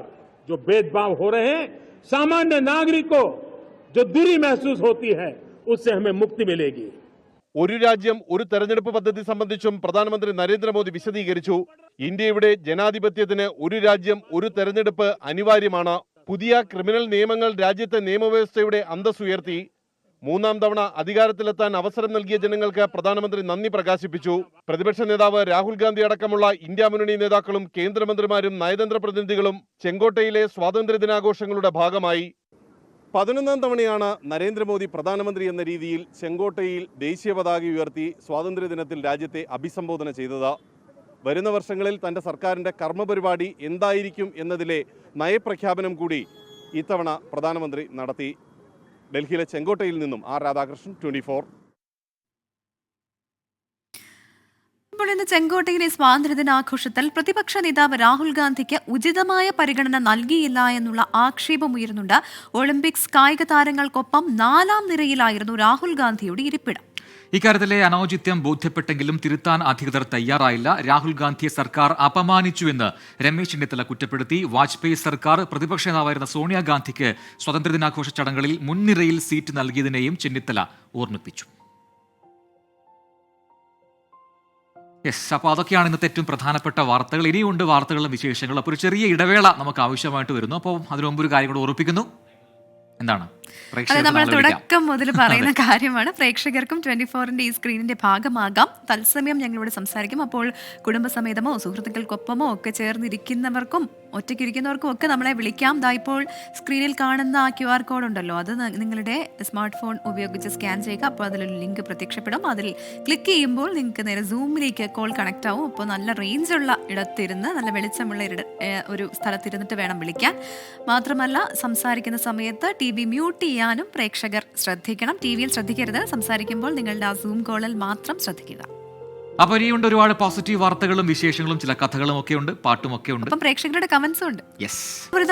जो भेदभाव हो रहे हैं, सामान्य नागरिक को जो दूरी महसूस होती है, उससे हमें मुक्ति मिलेगी. ഒരു രാജ്യം ഒരു തെരഞ്ഞെടുപ്പ് പദ്ധതി സംബന്ധിച്ചും പ്രധാനമന്ത്രി നരേന്ദ്രമോദി വിശദീകരിച്ചു. ഇന്ത്യയുടെ ജനാധിപത്യത്തിന് ഒരു രാജ്യം ഒരു തെരഞ്ഞെടുപ്പ് അനിവാര്യമാണ്. പുതിയ ക്രിമിനൽ നിയമങ്ങൾ രാജ്യത്തെ നിയമവ്യവസ്ഥയുടെ അന്തസ്സുയർത്തി. മൂന്നാം തവണ അധികാരത്തിലെത്താൻ അവസരം നൽകിയ ജനങ്ങൾക്ക് പ്രധാനമന്ത്രി നന്ദി പ്രകാശിപ്പിച്ചു. പ്രതിപക്ഷ നേതാവ് രാഹുൽ ഗാന്ധി അടക്കമുള്ള ഇന്ത്യ മുന്നണി നേതാക്കളും കേന്ദ്രമന്ത്രിമാരും നയതന്ത്ര പ്രതിനിധികളും ചെങ്കോട്ടയിലെ സ്വാതന്ത്ര്യദിനാഘോഷങ്ങളുടെ ഭാഗമായി. 11ാം തവണയാണ് നരേന്ദ്രമോദി പ്രധാനമന്ത്രി എന്ന രീതിയിൽ ചെങ്കോട്ടയിൽ ദേശീയ പതാക ഉയർത്തി സ്വാതന്ത്ര്യദിനത്തിൽ രാജ്യത്തെ അഭിസംബോധന ചെയ്തത്. വരുന്ന വർഷങ്ങളിൽ തന്റെ സർക്കാരിന്റെ കർമ്മപരിപാടി എന്തായിരിക്കും എന്നതിലെ നയപ്രഖ്യാപനം കൂടി ഇത്തവണ പ്രധാനമന്ത്രി നടത്തി. ഡൽഹിയിലെ ചെങ്കോട്ടയിൽ നിന്നും ആർ രാധാകൃഷ്ണൻ, 24. ഇപ്പോൾ ഇന്ന് ചെങ്കോട്ടയിലെ സ്വാതന്ത്ര്യദിനാഘോഷത്തിൽ പ്രതിപക്ഷ നേതാവ് രാഹുൽ ഗാന്ധിക്ക് ഉചിതമായ പരിഗണന നൽകിയില്ല എന്നുള്ള ആക്ഷേപമുയരുന്നുണ്ട്. ഒളിമ്പിക്സ് കായിക താരങ്ങൾക്കൊപ്പം 4ാം നിരയിലായിരുന്നു രാഹുൽ ഗാന്ധിയുടെ ഇരിപ്പിടം. ഇക്കാര്യത്തിലെ അനൗചിത്യം ബോധ്യപ്പെട്ടെങ്കിലും തിരുത്താൻ അധികൃതർ തയ്യാറായില്ല. രാഹുൽ ഗാന്ധിയെ സർക്കാർ അപമാനിച്ചുവെന്ന് രമേശ് ചെന്നിത്തല കുറ്റപ്പെടുത്തി. വാജ്പേയി സർക്കാർ പ്രതിപക്ഷ നേതാവായിരുന്ന സോണിയാഗാന്ധിക്ക് സ്വാതന്ത്ര്യദിനാഘോഷ ചടങ്ങുകളിൽ മുൻനിരയിൽ സീറ്റ് നൽകിയതിനെയും ചെന്നിത്തല ഓർമ്മിപ്പിച്ചു. അപ്പോൾ അതൊക്കെയാണ് ഇന്നത്തെ ഏറ്റവും പ്രധാനപ്പെട്ട വാർത്തകൾ. ഇനിയുണ്ട് വാർത്തകളും വിശേഷങ്ങളും. അപ്പോൾ ഒരു ചെറിയ ഇടവേള നമുക്ക് ആവശ്യമായിട്ട് വരുന്നു. അപ്പോൾ അതിനു മുമ്പ് ഒരു കാര്യം കൂടെ ഓർപ്പിക്കുന്നു. എന്താണ്? അത് നമ്മൾ തുടക്കം മുതൽ പറയുന്ന കാര്യമാണ്. പ്രേക്ഷകർക്കും 24ന്റെ ഈ സ്ക്രീനിന്റെ ഭാഗമാകാം. തത്സമയം ഞങ്ങളോട് സംസാരിക്കും. അപ്പോൾ കുടുംബസമേതമോ സുഹൃത്തുക്കൾക്കൊപ്പമോ ഒക്കെ ചേർന്നിരിക്കുന്നവർക്കും ഒറ്റയ്ക്കിരിക്കുന്നവർക്കും ഒക്കെ നമ്മളെ വിളിക്കാം. ഇപ്പോൾ സ്ക്രീനിൽ കാണുന്ന ആ QR കോഡ് ഉണ്ടല്ലോ, അത് നിങ്ങളുടെ സ്മാർട്ട് ഫോൺ ഉപയോഗിച്ച് സ്കാൻ ചെയ്യുക. അപ്പോൾ അതിലൊരു ലിങ്ക് പ്രത്യക്ഷപ്പെടും. അതിൽ ക്ലിക്ക് ചെയ്യുമ്പോൾ നിങ്ങൾക്ക് നേരെ സൂമിലേക്ക് കോൾ കണക്ട് ആവും. അപ്പോൾ നല്ല റേഞ്ചുള്ള ഇടത്തിരുന്ന്, നല്ല വെളിച്ചമുള്ള ഒരു സ്ഥലത്തിരുന്നിട്ട് വേണം വിളിക്കാൻ. മാത്രമല്ല, സംസാരിക്കുന്ന സമയത്ത് TV മ്യൂട്ട് ചെയ്യാനും പ്രേക്ഷകർ ശ്രദ്ധിക്കണം. TV-യിൽ ശ്രദ്ധിക്കരുത്. സംസാരിക്കുമ്പോൾ നിങ്ങളുടെ ആ സൂം കോളിൽ മാത്രം ശ്രദ്ധിക്കുക. അപ്പോൾ ഇനിയുണ്ട് ഒരുപാട് പോസിറ്റീവ് വാർത്തകളും വിശേഷങ്ങളും ചില കഥകളും ഒക്കെ ഉണ്ട്, പാട്ടും ഒക്കെ ഉണ്ട്. അപ്പം പ്രേക്ഷകരുടെ കമന്റ്സും ഉണ്ട്. യെസ്,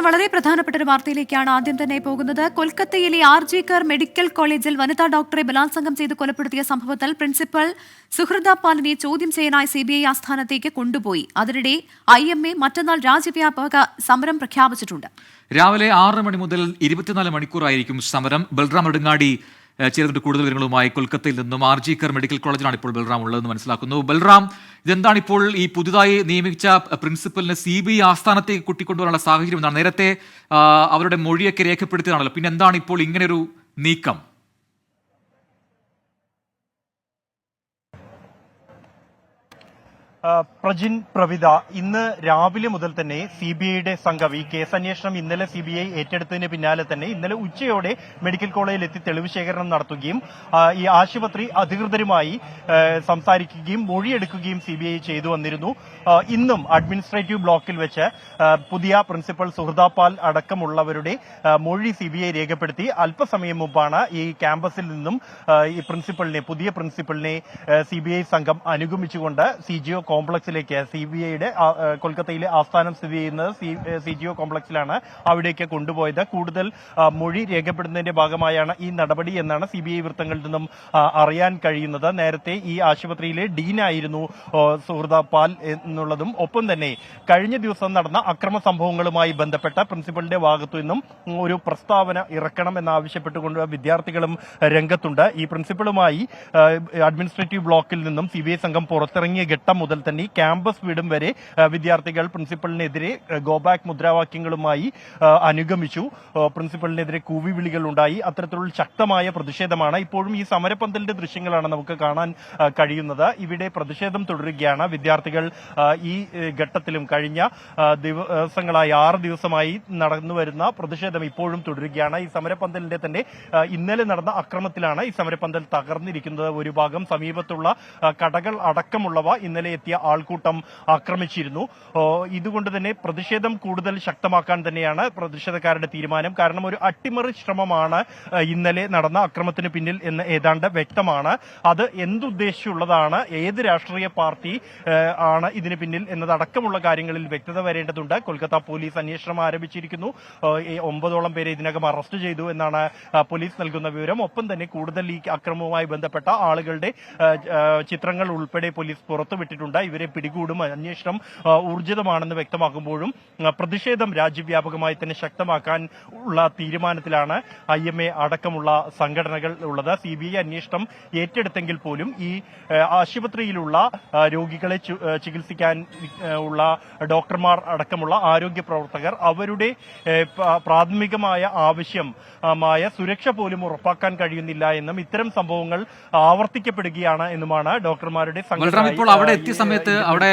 വളരെ പ്രധാനപ്പെട്ട ഒരു വാർത്തയിലേക്കാണ് ആദ്യം തന്നെ പോകുന്നത്. കൊൽക്കത്തയിലെ RG കർ മെഡിക്കൽ കോളേജിൽ വനിതാ ഡോക്ടറെ ബലാത്സംഗം ചെയ്ത് കൊലപ്പെടുത്തിയ സംഭവത്തിൽ പ്രിൻസിപ്പൽ സുഹൃത പാലിനെ ചോദ്യം ചെയ്യാനായി CBI ആസ്ഥാനത്തേക്ക് കൊണ്ടുപോയി. അതിനിടെ IMA മറ്റന്നാൾ രാജ്യവ്യാപക സമരം പ്രഖ്യാപിച്ചിട്ടുണ്ട്. രാവിലെ 6 മണി മുതൽ 24 മണിക്കൂറായിരിക്കും സമരം. ബൽറാം നെടുങ്ങാടി ചേർന്നിട്ട് കൂടുതൽ വിവരങ്ങളുമായി കൊൽക്കത്തയിൽ നിന്നും. RG കർ മെഡിക്കൽ കോളേജിലാണ് ഇപ്പോൾ ബൽറാം ഉള്ളതെന്ന് മനസ്സിലാക്കുന്നു. ബൽറാം, ഇതെന്താണ് ഇപ്പോൾ ഈ പുതുതായി നിയമിച്ച പ്രിൻസിപ്പലിനെ CBI ആസ്ഥാനത്തേക്ക് കൂട്ടിക്കൊണ്ടുവരാനുള്ള സാഹചര്യം എന്താണ്? നേരത്തെ അവരുടെ മൊഴിയൊക്കെ രേഖപ്പെടുത്തിയതാണല്ലോ, പിന്നെ എന്താണ് ഇപ്പോൾ ഇങ്ങനെയൊരു നീക്കം? പ്രജിൻ, പ്രവിത, ഇന്ന് രാവിലെ മുതൽ തന്നെ CBIയുടെ സംഘം ഈ കേസന്വേഷണം ഇന്നലെ CBI ഏറ്റെടുത്തതിന് പിന്നാലെ തന്നെ ഇന്നലെ ഉച്ചയോടെ മെഡിക്കൽ കോളേജിൽ എത്തി തെളിവ് ശേഖരണം നടത്തുകയും ഈ ആശുപത്രി അധികൃതരുമായി സംസാരിക്കുകയും മൊഴിയെടുക്കുകയും CBI ചെയ്തു വന്നിരുന്നു. ഇന്നും അഡ്മിനിസ്ട്രേറ്റീവ് ബ്ലോക്കിൽ വെച്ച് പുതിയ പ്രിൻസിപ്പൽ സുഹൃത പാൽ അടക്കമുള്ളവരുടെ മൊഴി CBI രേഖപ്പെടുത്തി. അല്പസമയം മുമ്പാണ് ഈ ക്യാമ്പസിൽ നിന്നും ഈ പുതിയ പ്രിൻസിപ്പലിനെ CBI സംഘം അനുഗമിച്ചുകൊണ്ട് CGO കോംപ്ലക്സിലേക്ക്, CBIയുടെ കൊൽക്കത്തയിലെ ആസ്ഥാനം സ്ഥിതി ചെയ്യുന്നത് CGO കോംപ്ലക്സിലാണ്, അവിടേക്ക് കൊണ്ടുപോയത്. കൂടുതൽ മൊഴി രേഖപ്പെടുന്നതിന്റെ ഭാഗമായാണ് ഈ നടപടി എന്നാണ് CBI വൃത്തങ്ങളിൽ നിന്നും അറിയാൻ കഴിയുന്നത്. നേരത്തെ ഈ ആശുപത്രിയിലെ ഡീനായിരുന്നു സുഹൃത പാൽ എന്നുള്ളതും ഒപ്പം തന്നെ കഴിഞ്ഞ ദിവസം നടന്ന അക്രമ സംഭവങ്ങളുമായി ബന്ധപ്പെട്ട പ്രിൻസിപ്പലിന്റെ ഭാഗത്തു നിന്നും ഒരു പ്രസ്താവന ഇറക്കണം എന്നാവശ്യപ്പെട്ടുകൊണ്ട് വിദ്യാർത്ഥികളും രംഗത്തുണ്ട്. ഈ പ്രിൻസിപ്പളുമായി അഡ്മിനിസ്ട്രേറ്റീവ് ബ്ലോക്കിൽ നിന്നും CBI സംഘം പുറത്തിറങ്ങിയ ഘട്ടം മുതൽ തന്നെ ക്യാമ്പസ് വീടും വരെ വിദ്യാർത്ഥികൾ പ്രിൻസിപ്പലിനെതിരെ ഗോബാക്ക് മുദ്രാവാക്യങ്ങളുമായി അനുഗമിച്ചു. പ്രിൻസിപ്പലിനെതിരെ കൂവി വിളികൾ ഉണ്ടായി. അത്തരത്തിലുള്ള ശക്തമായ പ്രതിഷേധമാണ്. ഇപ്പോഴും ഈ സമരപന്തലിന്റെ ദൃശ്യങ്ങളാണ് നമുക്ക് കാണാൻ കഴിയുന്നത്. ഇവിടെ പ്രതിഷേധം തുടരുകയാണ്. വിദ്യാർത്ഥികൾ ഈ ഘട്ടത്തിലും കഴിഞ്ഞ ദിവസങ്ങളായി 6 ദിവസമായി നടന്നുവരുന്ന പ്രതിഷേധം ഇപ്പോഴും തുടരുകയാണ്. ഈ സമരപന്തലിന്റെ തന്നെ ഇന്നലെ നടന്ന അക്രമത്തിലാണ് ഈ സമരപന്തൽ തകർന്നിരിക്കുന്നത്. ഒരു ഭാഗം സമീപത്തുള്ള കടകൾ അടക്കമുള്ളവ ഇന്നലെ എത്തിയ ആൾക്കൂട്ടം ആക്രമിച്ചിരുന്നു. ഇതുകൊണ്ട് തന്നെ പ്രതിഷേധം കൂടുതൽ ശക്തമാക്കാൻ തന്നെയാണ് പ്രതിഷേധക്കാരുടെ തീരുമാനം. കാരണം ഒരു അട്ടിമറി ശ്രമമാണ് ഇന്നലെ നടന്ന അക്രമത്തിന് പിന്നിൽ എന്ന് ഏതാണ്ട് വ്യക്തമാണ്. അത് എന്തുദ്ദേശിച്ചുള്ളതാണ്, ഏത് രാഷ്ട്രീയ പാർട്ടി ആണ് ഇതിന് പിന്നിൽ എന്നതടക്കമുള്ള കാര്യങ്ങളിൽ വ്യക്തത വരേണ്ടതുണ്ട്. കൊൽക്കത്ത പോലീസ് അന്വേഷണം ആരംഭിച്ചിരിക്കുന്നു. 9ഓളം പേരെ ഇതിനകം അറസ്റ്റ് ചെയ്തു എന്നാണ് പോലീസ് നൽകുന്ന വിവരം. ഒപ്പം തന്നെ കൂടുതൽ ഈ അക്രമവുമായി ബന്ധപ്പെട്ട ആളുകളുടെ ചിത്രങ്ങൾ ഉൾപ്പെടെ പോലീസ് പുറത്തുവിട്ടിട്ടുണ്ട്. ഇവരെ പിടികൂടും, അന്വേഷണം ഊർജിതമാണെന്ന് വ്യക്തമാക്കുമ്പോഴും പ്രതിഷേധം രാജ്യവ്യാപകമായി തന്നെ ശക്തമാക്കാൻ ഉള്ള തീരുമാനത്തിലാണ് IMA അടക്കമുള്ള സംഘടനകൾ ഉള്ളത്. CBI അന്വേഷണം ഏറ്റെടുത്തെങ്കിൽ പോലും ഈ ആശുപത്രിയിലുള്ള രോഗികളെ ചികിത്സിക്കാൻ ഉള്ള ഡോക്ടർമാർ അടക്കമുള്ള ആരോഗ്യ പ്രവർത്തകർ അവരുടെ പ്രാഥമികമായ ആവശ്യമായ സുരക്ഷ പോലും ഉറപ്പാക്കാൻ കഴിയുന്നില്ല എന്നും ഇത്തരം സംഭവങ്ങൾ ആവർത്തിക്കപ്പെടുകയാണ് എന്നുമാണ് ഡോക്ടർമാരുടെ സംഘടന. ഇപ്പോൾ അവിടെ എത്തിയ സമയത്ത്, അവിടെ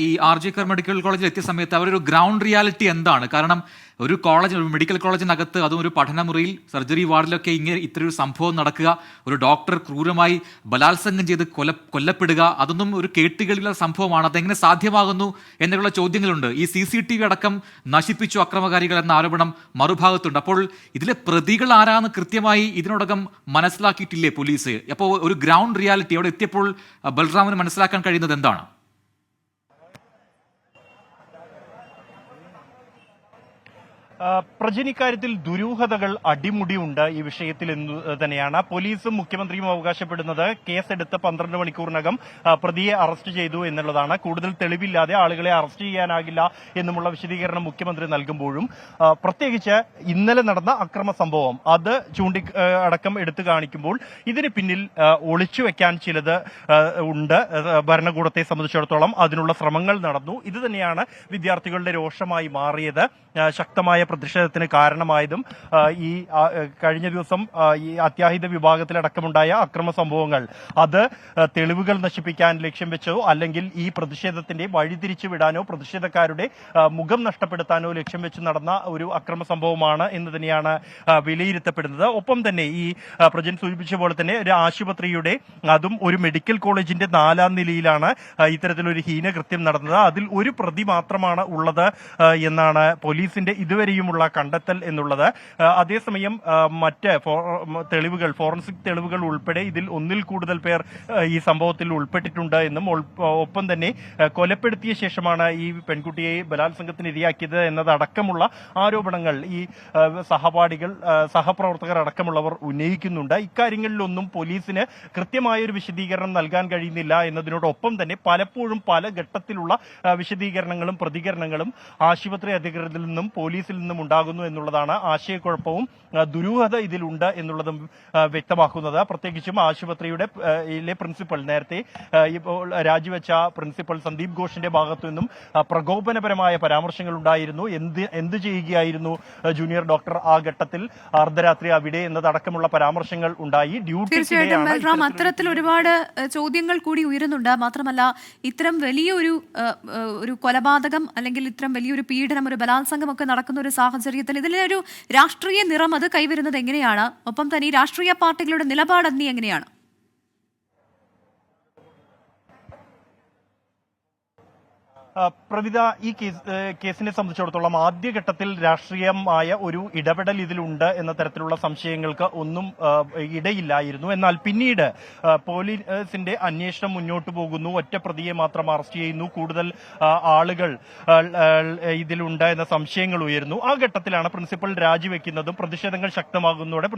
ഈ RG കർ മെഡിക്കൽ കോളേജിൽ എത്തിയ സമയത്ത് അവരൊരു ഗ്രൗണ്ട് റിയാലിറ്റി എന്താണ്? കാരണം ഒരു കോളേജ്, ഒരു മെഡിക്കൽ കോളേജിനകത്ത്, അതും ഒരു പഠനമുറിയിൽ, സർജറി വാർഡിലൊക്കെ ഇത്രയൊരു സംഭവം നടക്കുക, ഒരു ഡോക്ടർ ക്രൂരമായി ബലാത്സംഗം ചെയ്ത് കൊല്ലപ്പെടുക, അതൊന്നും ഒരു കേട്ടുകളിലുള്ള സംഭവമാണ്. അതെങ്ങനെ സാധ്യമാകുന്നു എന്നുള്ള ചോദ്യങ്ങളുണ്ട്. ഈ CCTV അടക്കം നശിപ്പിച്ചു അക്രമകാരികൾ എന്ന ആരോപണം മറുഭാഗത്തുണ്ട്. അപ്പോൾ ഇതിലെ പ്രതികൾ ആരാന്ന് കൃത്യമായി ഇതിനോടകം മനസ്സിലാക്കിയിട്ടില്ലേ പോലീസ്? അപ്പോൾ ഒരു ഗ്രൗണ്ട് റിയാലിറ്റി അവിടെ എത്തിയപ്പോൾ ബൽറാമിന് മനസ്സിലാക്കാൻ കഴിയുന്നത് എന്താണ്? പ്രജനിക്കാര്യത്തിൽ ദുരൂഹതകൾ അടിമുടിയുണ്ട് ഈ വിഷയത്തിൽ എന്ന് തന്നെയാണ് പോലീസും മുഖ്യമന്ത്രിയും അവകാശപ്പെടുന്നത്. കേസെടുത്ത് 12 മണിക്കൂറിനകം പ്രതിയെ അറസ്റ്റ് ചെയ്തു എന്നുള്ളതാണ്. കൂടുതൽ തെളിവില്ലാതെ ആളുകളെ അറസ്റ്റ് ചെയ്യാനാകില്ല എന്നുമുള്ള വിശദീകരണം മുഖ്യമന്ത്രി നൽകുമ്പോഴും പ്രത്യേകിച്ച് ഇന്നലെ നടന്ന അക്രമ സംഭവം അത് അടക്കം എടുത്തു കാണിക്കുമ്പോൾ ഇതിന് പിന്നിൽ ഒളിച്ചു വെക്കാൻ ചിലത് ഉണ്ട്. ഭരണകൂടത്തെ സംബന്ധിച്ചിടത്തോളം അതിനുള്ള ശ്രമങ്ങൾ നടന്നു. ഇത് തന്നെയാണ് വിദ്യാർത്ഥികളുടെ രോഷമായി മാറിയത്, ശക്തമായ പ്രതിഷേധത്തിന് കാരണമായതും. ഈ കഴിഞ്ഞ ദിവസം ഈ അത്യാഹിത വിഭാഗത്തിലടക്കമുണ്ടായ അക്രമ സംഭവങ്ങൾ അത് തെളിവുകൾ നശിപ്പിക്കാൻ ലക്ഷ്യം വെച്ചോ അല്ലെങ്കിൽ ഈ പ്രതിഷേധത്തിന്റെ വഴിതിരിച്ചു വിടാനോ പ്രതിഷേധക്കാരുടെ മുഖം നഷ്ടപ്പെടുത്താനോ ലക്ഷ്യം വെച്ച് നടന്ന ഒരു അക്രമ സംഭവമാണ് എന്ന് തന്നെയാണ് വിലയിരുത്തപ്പെടുന്നത്. ഒപ്പം തന്നെ ഈ പ്രജൻ സൂചിപ്പിച്ച പോലെ തന്നെ ഒരു ആശുപത്രിയുടെ, അതും ഒരു മെഡിക്കൽ കോളേജിന്റെ 4ാം നിലയിലാണ് ഇത്തരത്തിലൊരു ഹീനകൃത്യം നടന്നത്. അതിൽ ഒരു പ്രതി മാത്രമാണ് ഉള്ളത് എന്നാണ് പോലീസിന്റെ ഇതുവരെയുമുള്ള കണ്ടെത്തൽ എന്നുള്ളത്. അതേസമയം മറ്റ് തെളിവുകൾ, ഫോറൻസിക് തെളിവുകൾ ഉൾപ്പെടെ ഇതിൽ ഒന്നിൽ കൂടുതൽ പേർ ഈ സംഭവത്തിൽ ഉൾപ്പെട്ടിട്ടുണ്ട് എന്നും ഒപ്പം തന്നെ കൊലപ്പെടുത്തിയ ശേഷമാണ് ഈ പെൺകുട്ടിയെ ബലാത്സംഗത്തിന് ഇരയാക്കിയത് എന്നതടക്കമുള്ള ആരോപണങ്ങൾ ഈ സഹപാഠികൾ, സഹപ്രവർത്തകർ അടക്കമുള്ളവർ ഉന്നയിക്കുന്നുണ്ട്. ഇക്കാര്യങ്ങളിലൊന്നും പോലീസിന് കൃത്യമായൊരു വിശദീകരണം നൽകാൻ കഴിയുന്നില്ല എന്നതിനോടൊപ്പം തന്നെ പലപ്പോഴും പല ഘട്ടത്തിലുള്ള വിശദീകരണങ്ങളും പ്രതികരണങ്ങളും ആശുപത്രി അധികൃതരിൽ നിന്നും പോലീസിൽ നിന്നും ഉണ്ടാകുന്നു എന്നുള്ളതാണ് ആശയക്കുഴപ്പവും ദുരൂഹത ഇതിലുണ്ട് എന്നുള്ളതും വ്യക്തമാക്കുന്നത്. പ്രത്യേകിച്ചും ആശുപത്രിയുടെ പ്രിൻസിപ്പൽ, നേരത്തെ ഇപ്പോൾ രാജിവെച്ച പ്രിൻസിപ്പൽ സന്ദീപ് ഘോഷിന്റെ ഭാഗത്തു നിന്നും പ്രകോപനപരമായ പരാമർശങ്ങൾ ഉണ്ടായിരുന്നു. എന്ത് ചെയ്യുകയായിരുന്നു ജൂനിയർ ഡോക്ടർ ആ ഘട്ടത്തിൽ, അർദ്ധരാത്രി അവിടെ എന്നതടക്കമുള്ള പരാമർശങ്ങൾ ഉണ്ടായി. തീർച്ചയായിട്ടും അത്തരത്തിൽ ഒരുപാട് ചോദ്യങ്ങൾ കൂടി ഉയരുന്നുണ്ട്. മാത്രമല്ല ഇത്തരം വലിയൊരു കൊലപാതകം അല്ലെങ്കിൽ ഇത്തരം വലിയൊരു പീഡനം, ഒരു ബലാത്സംഗം ഒക്കെ നടക്കുന്ന ഒരു സാഹചര്യത്തിൽ ഇതിലൊരു രാഷ്ട്രീയ നിറം അത് കൈവരുന്നത് എങ്ങനെയാണ്? ഒപ്പം തന്നെ ഈ രാഷ്ട്രീയ പാർട്ടികളുടെ നിലപാട് എങ്ങനെയാണ്? പ്രവിത, ഈ കേസിനെ സംബന്ധിച്ചിടത്തോളം ആദ്യഘട്ടത്തിൽ രാഷ്ട്രീയമായ ഒരു ഇടപെടൽ ഇതിലുണ്ട് എന്ന തരത്തിലുള്ള സംശയങ്ങൾക്ക് ഒന്നും ഇടയില്ലായിരുന്നു. എന്നാൽ പിന്നീട് പോലീസിന്റെ അന്വേഷണം മുന്നോട്ട് പോകുന്നു, ഒറ്റ പ്രതിയെ മാത്രം അറസ്റ്റ് ചെയ്യുന്നു, കൂടുതൽ ആളുകൾ ഇതിലുണ്ട് എന്ന സംശയങ്ങൾ ഉയരുന്നു. ആ ഘട്ടത്തിലാണ് പ്രിൻസിപ്പൽ രാജിവെക്കുന്നതും പ്രതിഷേധങ്ങൾ ശക്തമാകുന്നതോടെ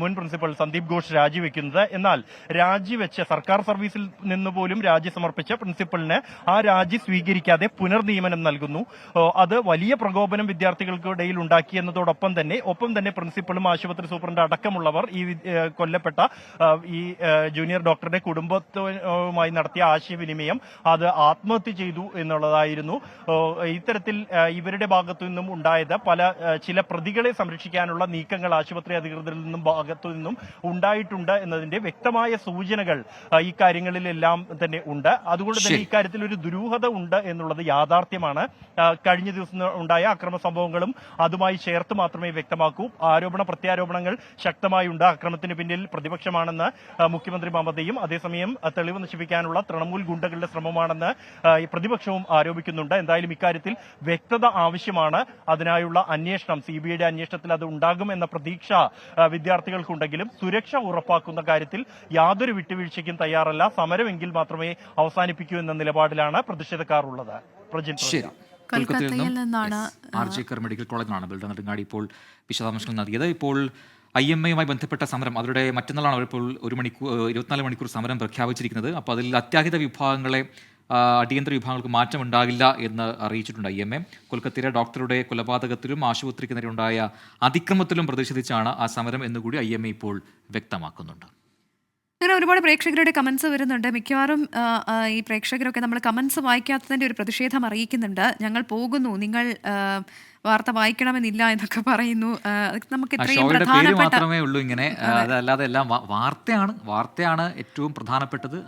മുൻ പ്രിൻസിപ്പൽ സന്ദീപ് ഘോഷ് രാജിവെക്കുന്നത്. എന്നാൽ രാജിവെച്ച, സർക്കാർ സർവീസിൽ നിന്ന് പോലും രാജി സമർപ്പിച്ച പ്രിൻസിപ്പലിന് ആ രാജി സ്വീകരിക്കാതെ പുനർനിയമനം നൽകുന്നു. അത് വലിയ പ്രകോപനം വിദ്യാർത്ഥികൾക്കിടയിൽ ഉണ്ടാക്കി എന്നതോടൊപ്പം തന്നെ പ്രിൻസിപ്പളും ആശുപത്രി സൂപ്രണ്ട് അടക്കമുള്ളവർ ഈ കൊല്ലപ്പെട്ട ഈ ജൂനിയർ ഡോക്ടറുടെ കുടുംബവുമായി നടത്തിയ ആശയവിനിമയം അത് ആത്മഹത്യ ചെയ്തു എന്നുള്ളതായിരുന്നു. ഇത്തരത്തിൽ ഇവരുടെ ഭാഗത്തു നിന്നും ഉണ്ടായത് ചില പ്രതികളെ സംരക്ഷിക്കാനുള്ള നീക്കങ്ങൾ ആശുപത്രി അധികൃതരിൽ നിന്നും ഭാഗത്തു നിന്നും ഉണ്ടായിട്ടുണ്ട് എന്നതിന്റെ വ്യക്തമായ സൂചനകൾ ഈ കാര്യങ്ങളിലെല്ലാം തന്നെ ഉണ്ട്. അതുകൊണ്ട് തന്നെ ഇക്കാര്യത്തിൽ ഒരു ദുരൂഹത ഉണ്ട് എന്നുള്ളത് യാഥാർത്ഥ്യമാണ്. കഴിഞ്ഞ ദിവസം ഉണ്ടായ അക്രമ സംഭവങ്ങളും അതുമായി ചേർത്ത് മാത്രമേ വ്യക്തമാക്കൂ. ആരോപണ പ്രത്യാരോപണങ്ങൾ ശക്തമായുണ്ട്. അക്രമത്തിന് പിന്നിൽ പ്രതിപക്ഷമാണെന്ന് മുഖ്യമന്ത്രി മമതയും അതേസമയം തെളിവ് നശിപ്പിക്കാനുള്ള തൃണമൂൽ ഗുണ്ടകളുടെ ശ്രമമാണെന്ന് പ്രതിപക്ഷവും ആരോപിക്കുന്നുണ്ട്. എന്തായാലും ഇക്കാര്യത്തിൽ വ്യക്തത ആവശ്യമാണ്. അതിനായുള്ള അന്വേഷണം, CBIയുടെ അന്വേഷണത്തിൽ അത് ഉണ്ടാകും എന്ന പ്രതീക്ഷ വിദ്യാർത്ഥികൾക്കുണ്ടെങ്കിലും സുരക്ഷ ഉറപ്പാക്കുന്ന കാര്യത്തിൽ യാതൊരു വിട്ടുവീഴ്ചയ്ക്കും തയ്യാറല്ല. സമരമെങ്കിൽ മാത്രമേ അവസാനിപ്പിക്കൂ എന്ന നിലപാടിലാണ് പ്രതിഷേധക്കാർ ഉള്ളത്. കൊൽക്കത്തയിൽ നിന്നാണ് RG കർ മെഡിക്കൽ കോളേജിലാണ് ബൽറാം നെടുങ്ങാടി ഇപ്പോൾ വിശദാംശങ്ങൾ നൽകിയത്. ഇപ്പോൾ IMAയുമായി ബന്ധപ്പെട്ട സമരം, അവരുടെ മറ്റന്നാളാണ് അവരിപ്പോൾ 24 മണിക്കൂർ സമരം പ്രഖ്യാപിച്ചിരിക്കുന്നത്. അപ്പോൾ അതിൽ അത്യാഹിത വിഭാഗങ്ങളെ അടിയന്തര വിഭാഗങ്ങൾക്ക് മാറ്റമുണ്ടാകില്ല എന്ന് അറിയിച്ചിട്ടുണ്ട് IMA. കൊൽക്കത്തയിലെ ഡോക്ടറുടെ കൊലപാതകത്തിലും ആശുപത്രിക്ക് നേരെയുണ്ടായ അതിക്രമത്തിലും പ്രതിഷേധിച്ചാണ് ആ സമരം എന്നുകൂടി IMA ഇപ്പോൾ വ്യക്തമാക്കുന്നുണ്ട്. അങ്ങനെ ഒരുപാട് പ്രേക്ഷകരുടെ കമന്റ്സ് വരുന്നുണ്ട്. മിക്കവാറും ഈ പ്രേക്ഷകരൊക്കെ നമ്മൾ കമന്റ്സ് വായിക്കാത്തതിന്റെ ഒരു പ്രതിഷേധം അറിയിക്കുന്നുണ്ട്. ഞങ്ങൾ പോകുന്നു, നിങ്ങൾ വാർത്ത വായിക്കണമെന്നില്ല എന്നൊക്കെ പറയുന്നു. നമുക്ക് ഇത്രയും പ്രധാനപ്പെട്ട മാത്രമേ ഉള്ളൂ ഇങ്ങനെ, അതല്ലാതെ എല്ലാം വാർത്തയാണ് ഏറ്റവും പ്രധാനപ്പെട്ടത്.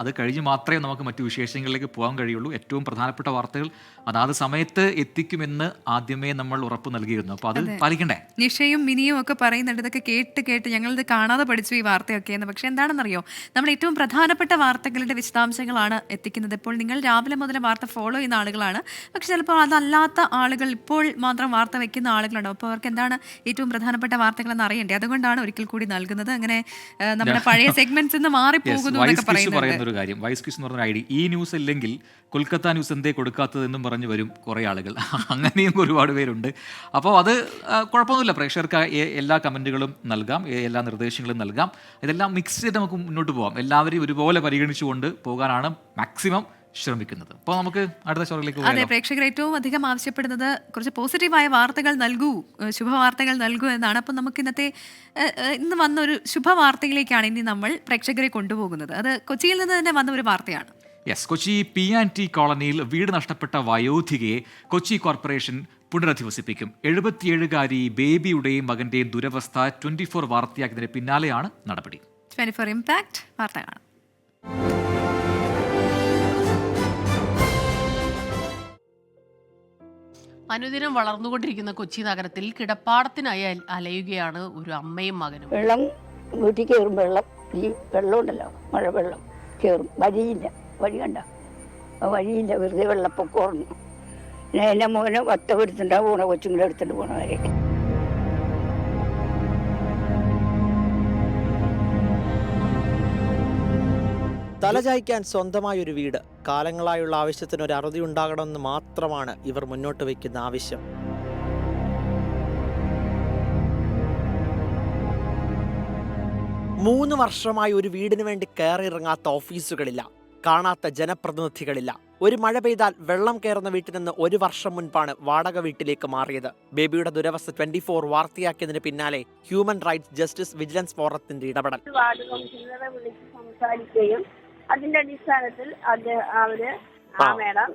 അത് കഴിഞ്ഞ് മാത്രമേ നമുക്ക് മറ്റു വിശേഷങ്ങളിലേക്ക് പോകാൻ കഴിയുള്ളൂ. ഏറ്റവും പ്രധാനപ്പെട്ട വാർത്തകൾ അതാത് സമയത്ത് എത്തിക്കുമെന്ന് ആദ്യമേ നമ്മൾ ഉറപ്പ് നൽകിയിരുന്നു. അപ്പോൾ അത് പാലിക്കണ്ടേ? നിഷയും മിനിയും ഒക്കെ പറയുന്നുണ്ട് ഇതൊക്കെ കേട്ട് ഞങ്ങളിത് കാണാതെ പഠിച്ചു ഈ വാർത്തയൊക്കെ എന്ന്. പക്ഷെ എന്താണെന്നറിയോ, നമ്മൾ ഏറ്റവും പ്രധാനപ്പെട്ട വാർത്തകളുടെ വിശദാംശങ്ങളാണ് എത്തിക്കുന്നത്. ഇപ്പോൾ നിങ്ങൾ രാവിലെ മുതൽ വാർത്ത ഫോളോ ചെയ്യുന്ന ആളുകളാണ്, പക്ഷെ ചിലപ്പോൾ അതല്ലാത്ത ആളുകൾ ഇപ്പോൾ മാത്രം വാർത്ത വെക്കുന്ന ആളുകളുണ്ടാവും. അപ്പോൾ അവർക്ക് എന്താണ് ഏറ്റവും പ്രധാനപ്പെട്ട വാർത്തകളെന്ന് അറിയണ്ടേ? അതുകൊണ്ടാണ് ഒരിക്കൽ കൂടി നൽകുന്നത്. അങ്ങനെ നമ്മുടെ പഴയ സെഗ്മെന്റ്സ് നിന്ന് മാറിപ്പോകുന്നു എന്നൊക്കെ പറയുന്ന ഒരു കാര്യം. വൈസ് ക്വിസ് എന്ന് പറഞ്ഞ ID ഈ ന്യൂസ് ഇല്ലെങ്കിൽ കൊൽക്കത്ത ന്യൂസ് എന്തേ കൊടുക്കാത്തതെന്നും പറഞ്ഞു വരും കുറേ ആളുകൾ. അങ്ങനെയും ഒരുപാട് പേരുണ്ട്. അപ്പോൾ അത് കുഴപ്പമൊന്നുമില്ല. പ്രേക്ഷകർക്ക് എല്ലാ കമൻറ്റുകളും നൽകാം, എല്ലാ നിർദ്ദേശങ്ങളും നൽകാം. ഇതെല്ലാം മിക്സ് ചെയ്ത് നമുക്ക് മുന്നോട്ട് പോകാം. എല്ലാവരെയും ഒരുപോലെ പരിഗണിച്ചുകൊണ്ട് പോകാനാണ് മാക്സിമം ശ്രമിക്കുന്നത്. അപ്പോൾ നമുക്ക് അടുത്ത സ്റ്റോറിയിലേക്ക് പോകാം. അതെ, പ്രേക്ഷകർ ഏറ്റവും അധികം ആവശ്യപ്പെടുന്നത് കുറച്ച് പോസിറ്റീവായ വാർത്തകൾ നൽകൂ, ശുഭവാർത്തകൾ നൽകൂ എന്നാണ്. അപ്പം നമുക്ക് ഇന്ന് വന്ന ഒരു ശുഭവാർത്തയിലേക്കാണ് ഇനി നമ്മൾ പ്രേക്ഷകരെ കൊണ്ടുപോകുന്നത്. അത് കൊച്ചിയിൽ നിന്ന് തന്നെ വന്ന ഒരു വാർത്തയാണ്. കൊച്ചി P&T കോളനിയിൽ വീട് നഷ്ടപ്പെട്ട വയോധികയെ കൊച്ചി കോർപ്പറേഷൻ പുനരധിവസിപ്പിക്കും. 77-കാരി ബേബിയുടെയും മകന്റെയും ദുരവസ്ഥ 24 വാർത്തയാക്കിയതിന് പിന്നാലെയാണ് നടപടി. 24 ഇംപാക്ട് വാർത്ത കാണാം. അനുദിനം വളർന്നുകൊണ്ടിരിക്കുന്ന കൊച്ചി നഗരത്തിൽ കിടപ്പാടത്തിനായി അലയുകയാണ് ഒരു അമ്മയും മകനും. വെള്ളം വീട്ടിൽ കയറും, വെള്ളം ഉണ്ടല്ലോ, മഴവെള്ളം കയറും, വഴി കണ്ട വഴിയില്ല, വെറുതെ വെള്ളപ്പൊക്കം ഓർന്നു. എൻ്റെ മോനെ ഒറ്റ എടുത്തിട്ടാ പോണ, കൊച്ചുങ്ങളെ എടുത്തിട്ട് പോണവരെ. തലചായ്ക്കാൻ സ്വന്തമായൊരു വീട്, കാലങ്ങളായുള്ള ആവശ്യത്തിന് ഒരു അറുതി ഉണ്ടാകണമെന്ന് മാത്രമാണ് ഇവർ മുന്നോട്ട് വയ്ക്കുന്ന ആവശ്യം. മൂന്ന് വർഷമായി ഒരു വീടിന് വേണ്ടി കയറിയിറങ്ങാത്ത ഓഫീസുകളില്ല, കാണാത്ത ജനപ്രതിനിധികളില്ല. ഒരു മഴ പെയ്താൽ വെള്ളം കയറുന്ന വീട്ടിൽ നിന്ന് 1 വർഷം മുൻപാണ് വാടക വീട്ടിലേക്ക് മാറിയത്. ബേബിയുടെ ദുരവസ്ഥ 24 വാർത്തയാക്കിയതിന് പിന്നാലെ ഹ്യൂമൻ റൈറ്റ്സ് ജസ്റ്റിസ് വിജിലൻസ് ഫോറത്തിന്റെ ഇടപെടൽ. വാർഡ് കൗൺസിലറെ വിളിച്ച് സംസാരിക്കുകയും അതിന്റെ അടിസ്ഥാനത്തിൽ അവര് മേഡം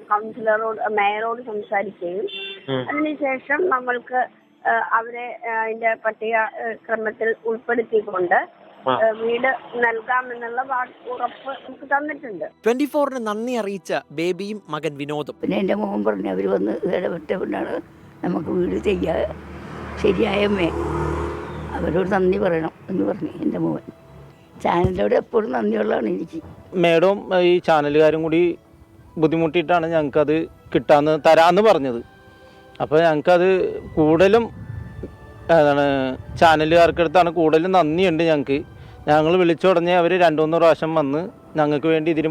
കൗൺസിലറോട് മേയറോട് സംസാരിക്കുകയും അതിനുശേഷം നമ്മൾക്ക് അവരെ അതിന്റെ പട്ടിക ക്രമത്തിൽ ഉൾപ്പെടുത്തിക്കൊണ്ട് വീട് നൽകാമെന്നുള്ള ഉറപ്പ് നമുക്ക് തന്നിട്ടുണ്ട്. 24-ന് നന്ദി അറിയിച്ച ബേബിയും മകൻ വിനോദും. പിന്നെ എന്റെ മോൻ പറഞ്ഞു അവര് വന്ന് ഇടപെട്ടുകൊണ്ടാണ് നമുക്ക് വീട് ശരിയായമ്മേ, അവരോട് നന്ദി പറയണം എന്ന് പറഞ്ഞു എൻ്റെ മോൻ. ചാനലിനോട് എപ്പോഴും നന്ദിയുള്ളതാണ് എനിക്ക്. മേഡം ഈ ചാനലുകാരും കൂടി ബുദ്ധിമുട്ടിയിട്ടാണ് ഞങ്ങൾക്കത് തരാമെന്ന് പറഞ്ഞത്. അപ്പോൾ ഞങ്ങൾക്കത് കൂടുതലും ചാനലുകാർക്കടുത്താണ് കൂടുതലും നന്ദിയുണ്ട് ഞങ്ങൾക്ക്. ഞങ്ങൾ വിളിച്ചുടനെ അവർ 2-3 പ്രാവശ്യം വന്ന് ഞങ്ങൾക്ക് വേണ്ടി ഇതിന്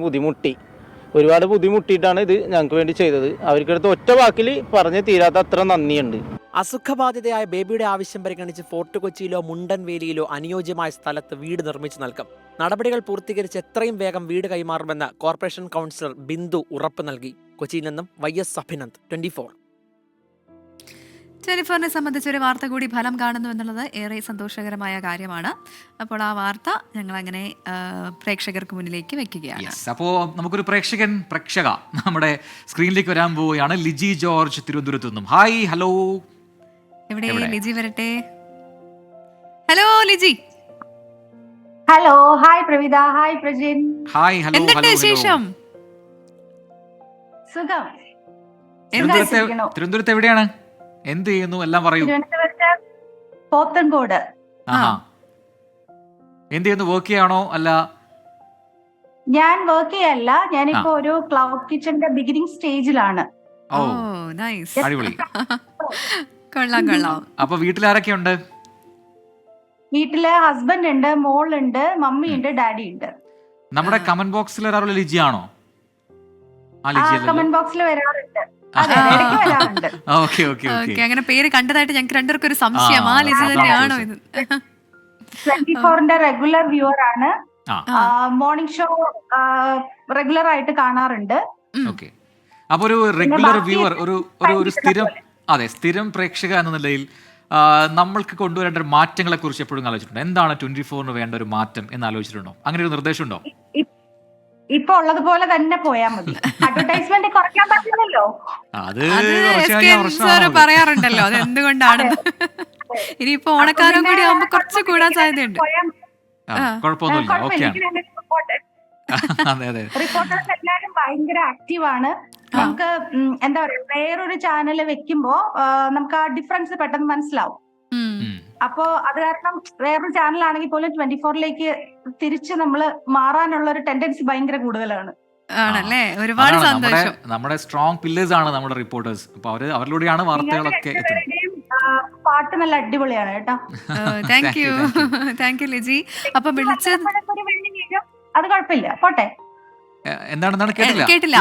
ഒരുപാട് ബുദ്ധിമുട്ടിയിട്ടാണ് ഇത് ഞങ്ങൾക്ക് വേണ്ടി ചെയ്തത്. അവർക്കടുത്ത് ഒറ്റ വാക്കിൽ പറഞ്ഞ് തീരാത്ത അത്ര നന്ദിയുണ്ട്. അസുഖബാധിതയായ ബേബിയുടെ ആവശ്യം പരിഗണിച്ച് ഫോർട്ട് കൊച്ചിയിലോ മുണ്ടൻവേലിയിലോ അനുയോജ്യമായ സ്ഥലത്ത് വീട് നിർമ്മിച്ചു നൽകും. നടപടികൾ പൂർത്തീകരിച്ച് എത്രയും വേഗം വീട് കൈമാറുമെന്ന് കോർപ്പറേഷൻ കൗൺസിലർ ബിന്ദു ഉറപ്പ് നൽകി. കൊച്ചിയിൽ നിന്നും YS അഭിനന്ദ്, 24. 24-നെ സംബന്ധിച്ചൊരു വാർത്ത കൂടി ഫലം കാണുന്നു എന്നുള്ളത് ഏറെ സന്തോഷകരമായ കാര്യമാണ്. അപ്പോൾ ആ വാർത്ത ഞങ്ങൾ അങ്ങനെ പ്രേക്ഷകർക്ക് മുന്നിലേക്ക് വെക്കുകയാണ്. അപ്പോൾ നമുക്കൊരു പ്രേക്ഷക നമ്മുടെ സ്ക്രീനിലേക്ക് വരാൻ പോവുകയാണ്. ലിജി ജോർജ് തിരുവനന്തപുരത്ത് നിന്നും. Hi, hello. എവിടെ ലിജി വരട്ടെ? Hello Liji. Hello, hi Pravitha, hi Prajin. Hi, hello. എന്തൊക്കെ വിശേഷം? സുഖം. തിരുവനന്തപുരത്ത് എവിടെയാണ്? എന്ത് ചെയ്യുന്നു? എല്ലാം പറയൂ. പോത്തൻകോട്. എന്ത് ചെയ്യുന്നു? വർക്ക് ചെയ്യാണോ? അല്ല, ഞാൻ വർക്ക് ചെയ്യല്ല, ഞാനിപ്പോ ഒരു ക്ലൗഡ് കിച്ചന്റെ ബിഗിനിങ് സ്റ്റേജിലാണ്. ഓ നൈസ്, അടിപൊളി. കൊള്ളാം. അപ്പൊ വീട്ടിലാരൊക്കെയുണ്ട്? വീട്ടില് ഹസ്ബൻഡ് ഉണ്ട്, മോളുണ്ട്, മമ്മി ഉണ്ട്, ഡാഡി ഉണ്ട്. നമ്മുടെ കമന്റ് ബോക്സിൽ വരാറുള്ള ലിജി ആണോ? കമന്റ് ബോക്സിൽ വരാറുണ്ട്. അങ്ങനെ പേര് കണ്ടതായിട്ട് ഞങ്ങൾക്ക് രണ്ടുപേർക്കും ഒരു സംശയം, ആ ലിജി തന്നെയാണോ ഇത്? 24-ന്റെ റെഗുലർ വ്യൂവർ ആണ്. മോർണിംഗ് ഷോ റെഗുലർ ആയിട്ട് കാണാറുണ്ട്. ഓക്കെ. അപ്പോൾ ഒരു റെഗുലർ വ്യൂവർ, ഒരു സ്ഥിരം പ്രേക്ഷക എന്ന നിലയിൽ നമ്മൾക്ക് കൊണ്ടുവരേണ്ട ഒരു മാറ്റങ്ങളെ കുറിച്ച് എപ്പോഴും ആലോചിച്ചിട്ടുണ്ടോ? എന്താണ് 24 വേണ്ട ഒരു മാറ്റം എന്ന് ആലോചിച്ചിട്ടുണ്ടോ? അങ്ങനെ ഒരു നിർദ്ദേശം ഉണ്ടോ? ഇപ്പൊ ഉള്ളതുപോലെ തന്നെ പോയാൽ മതി. അഡ്വർടൈസ്മെന്റ് കുറയ്ക്കാൻ പറ്റില്ലല്ലോ. അത് പറയാറുണ്ടല്ലോ അത് എന്തുകൊണ്ടാണെന്ന്. ഇനിയിപ്പോ ഓണക്കാലം കൂടി ആവുമ്പോ കുറച്ച് കൂടാൻ സാധ്യതയുണ്ട്. കുഴപ്പമൊന്നുമില്ല. ഓക്കെയാണ്. റിപ്പോർട്ടേഴ്സ് എല്ലാവരും ഭയങ്കര ആക്റ്റീവാണ്. നമുക്ക് എന്താ പറയാ, വേറൊരു ചാനൽ വെക്കുമ്പോ നമുക്ക് ആ ഡിഫറൻസ് പെട്ടെന്ന് മനസ്സിലാവും. അപ്പോ അത് കാരണം വേറൊരു ചാനലാണെങ്കിൽ പോലും 24ലേക്ക് തിരിച്ച് നമ്മള് മാറാനുള്ള ഒരു ടെൻഡൻസി ഭയങ്കര കൂടുതലാണ്. ആണല്ലേ? ഒരുപാട് സന്തോഷം. നമ്മുടെ സ്ട്രോങ് പില്ലേഴ്സ് ആണ് നമ്മുടെ റിപ്പോർട്ടേഴ്സ്. അപ്പൊ അവരിലൂടെയാണ് വാർത്തകളൊക്കെ എത്തുന്നത്. പാട്ട് നല്ല അടിപൊളിയാണ് കേട്ടോ. Thank you Liji. അപ്പൊ വിളിച്ചത് അത് കുഴപ്പമില്ല, പോട്ടെ. എന്താണ് കേട്ടില്ല.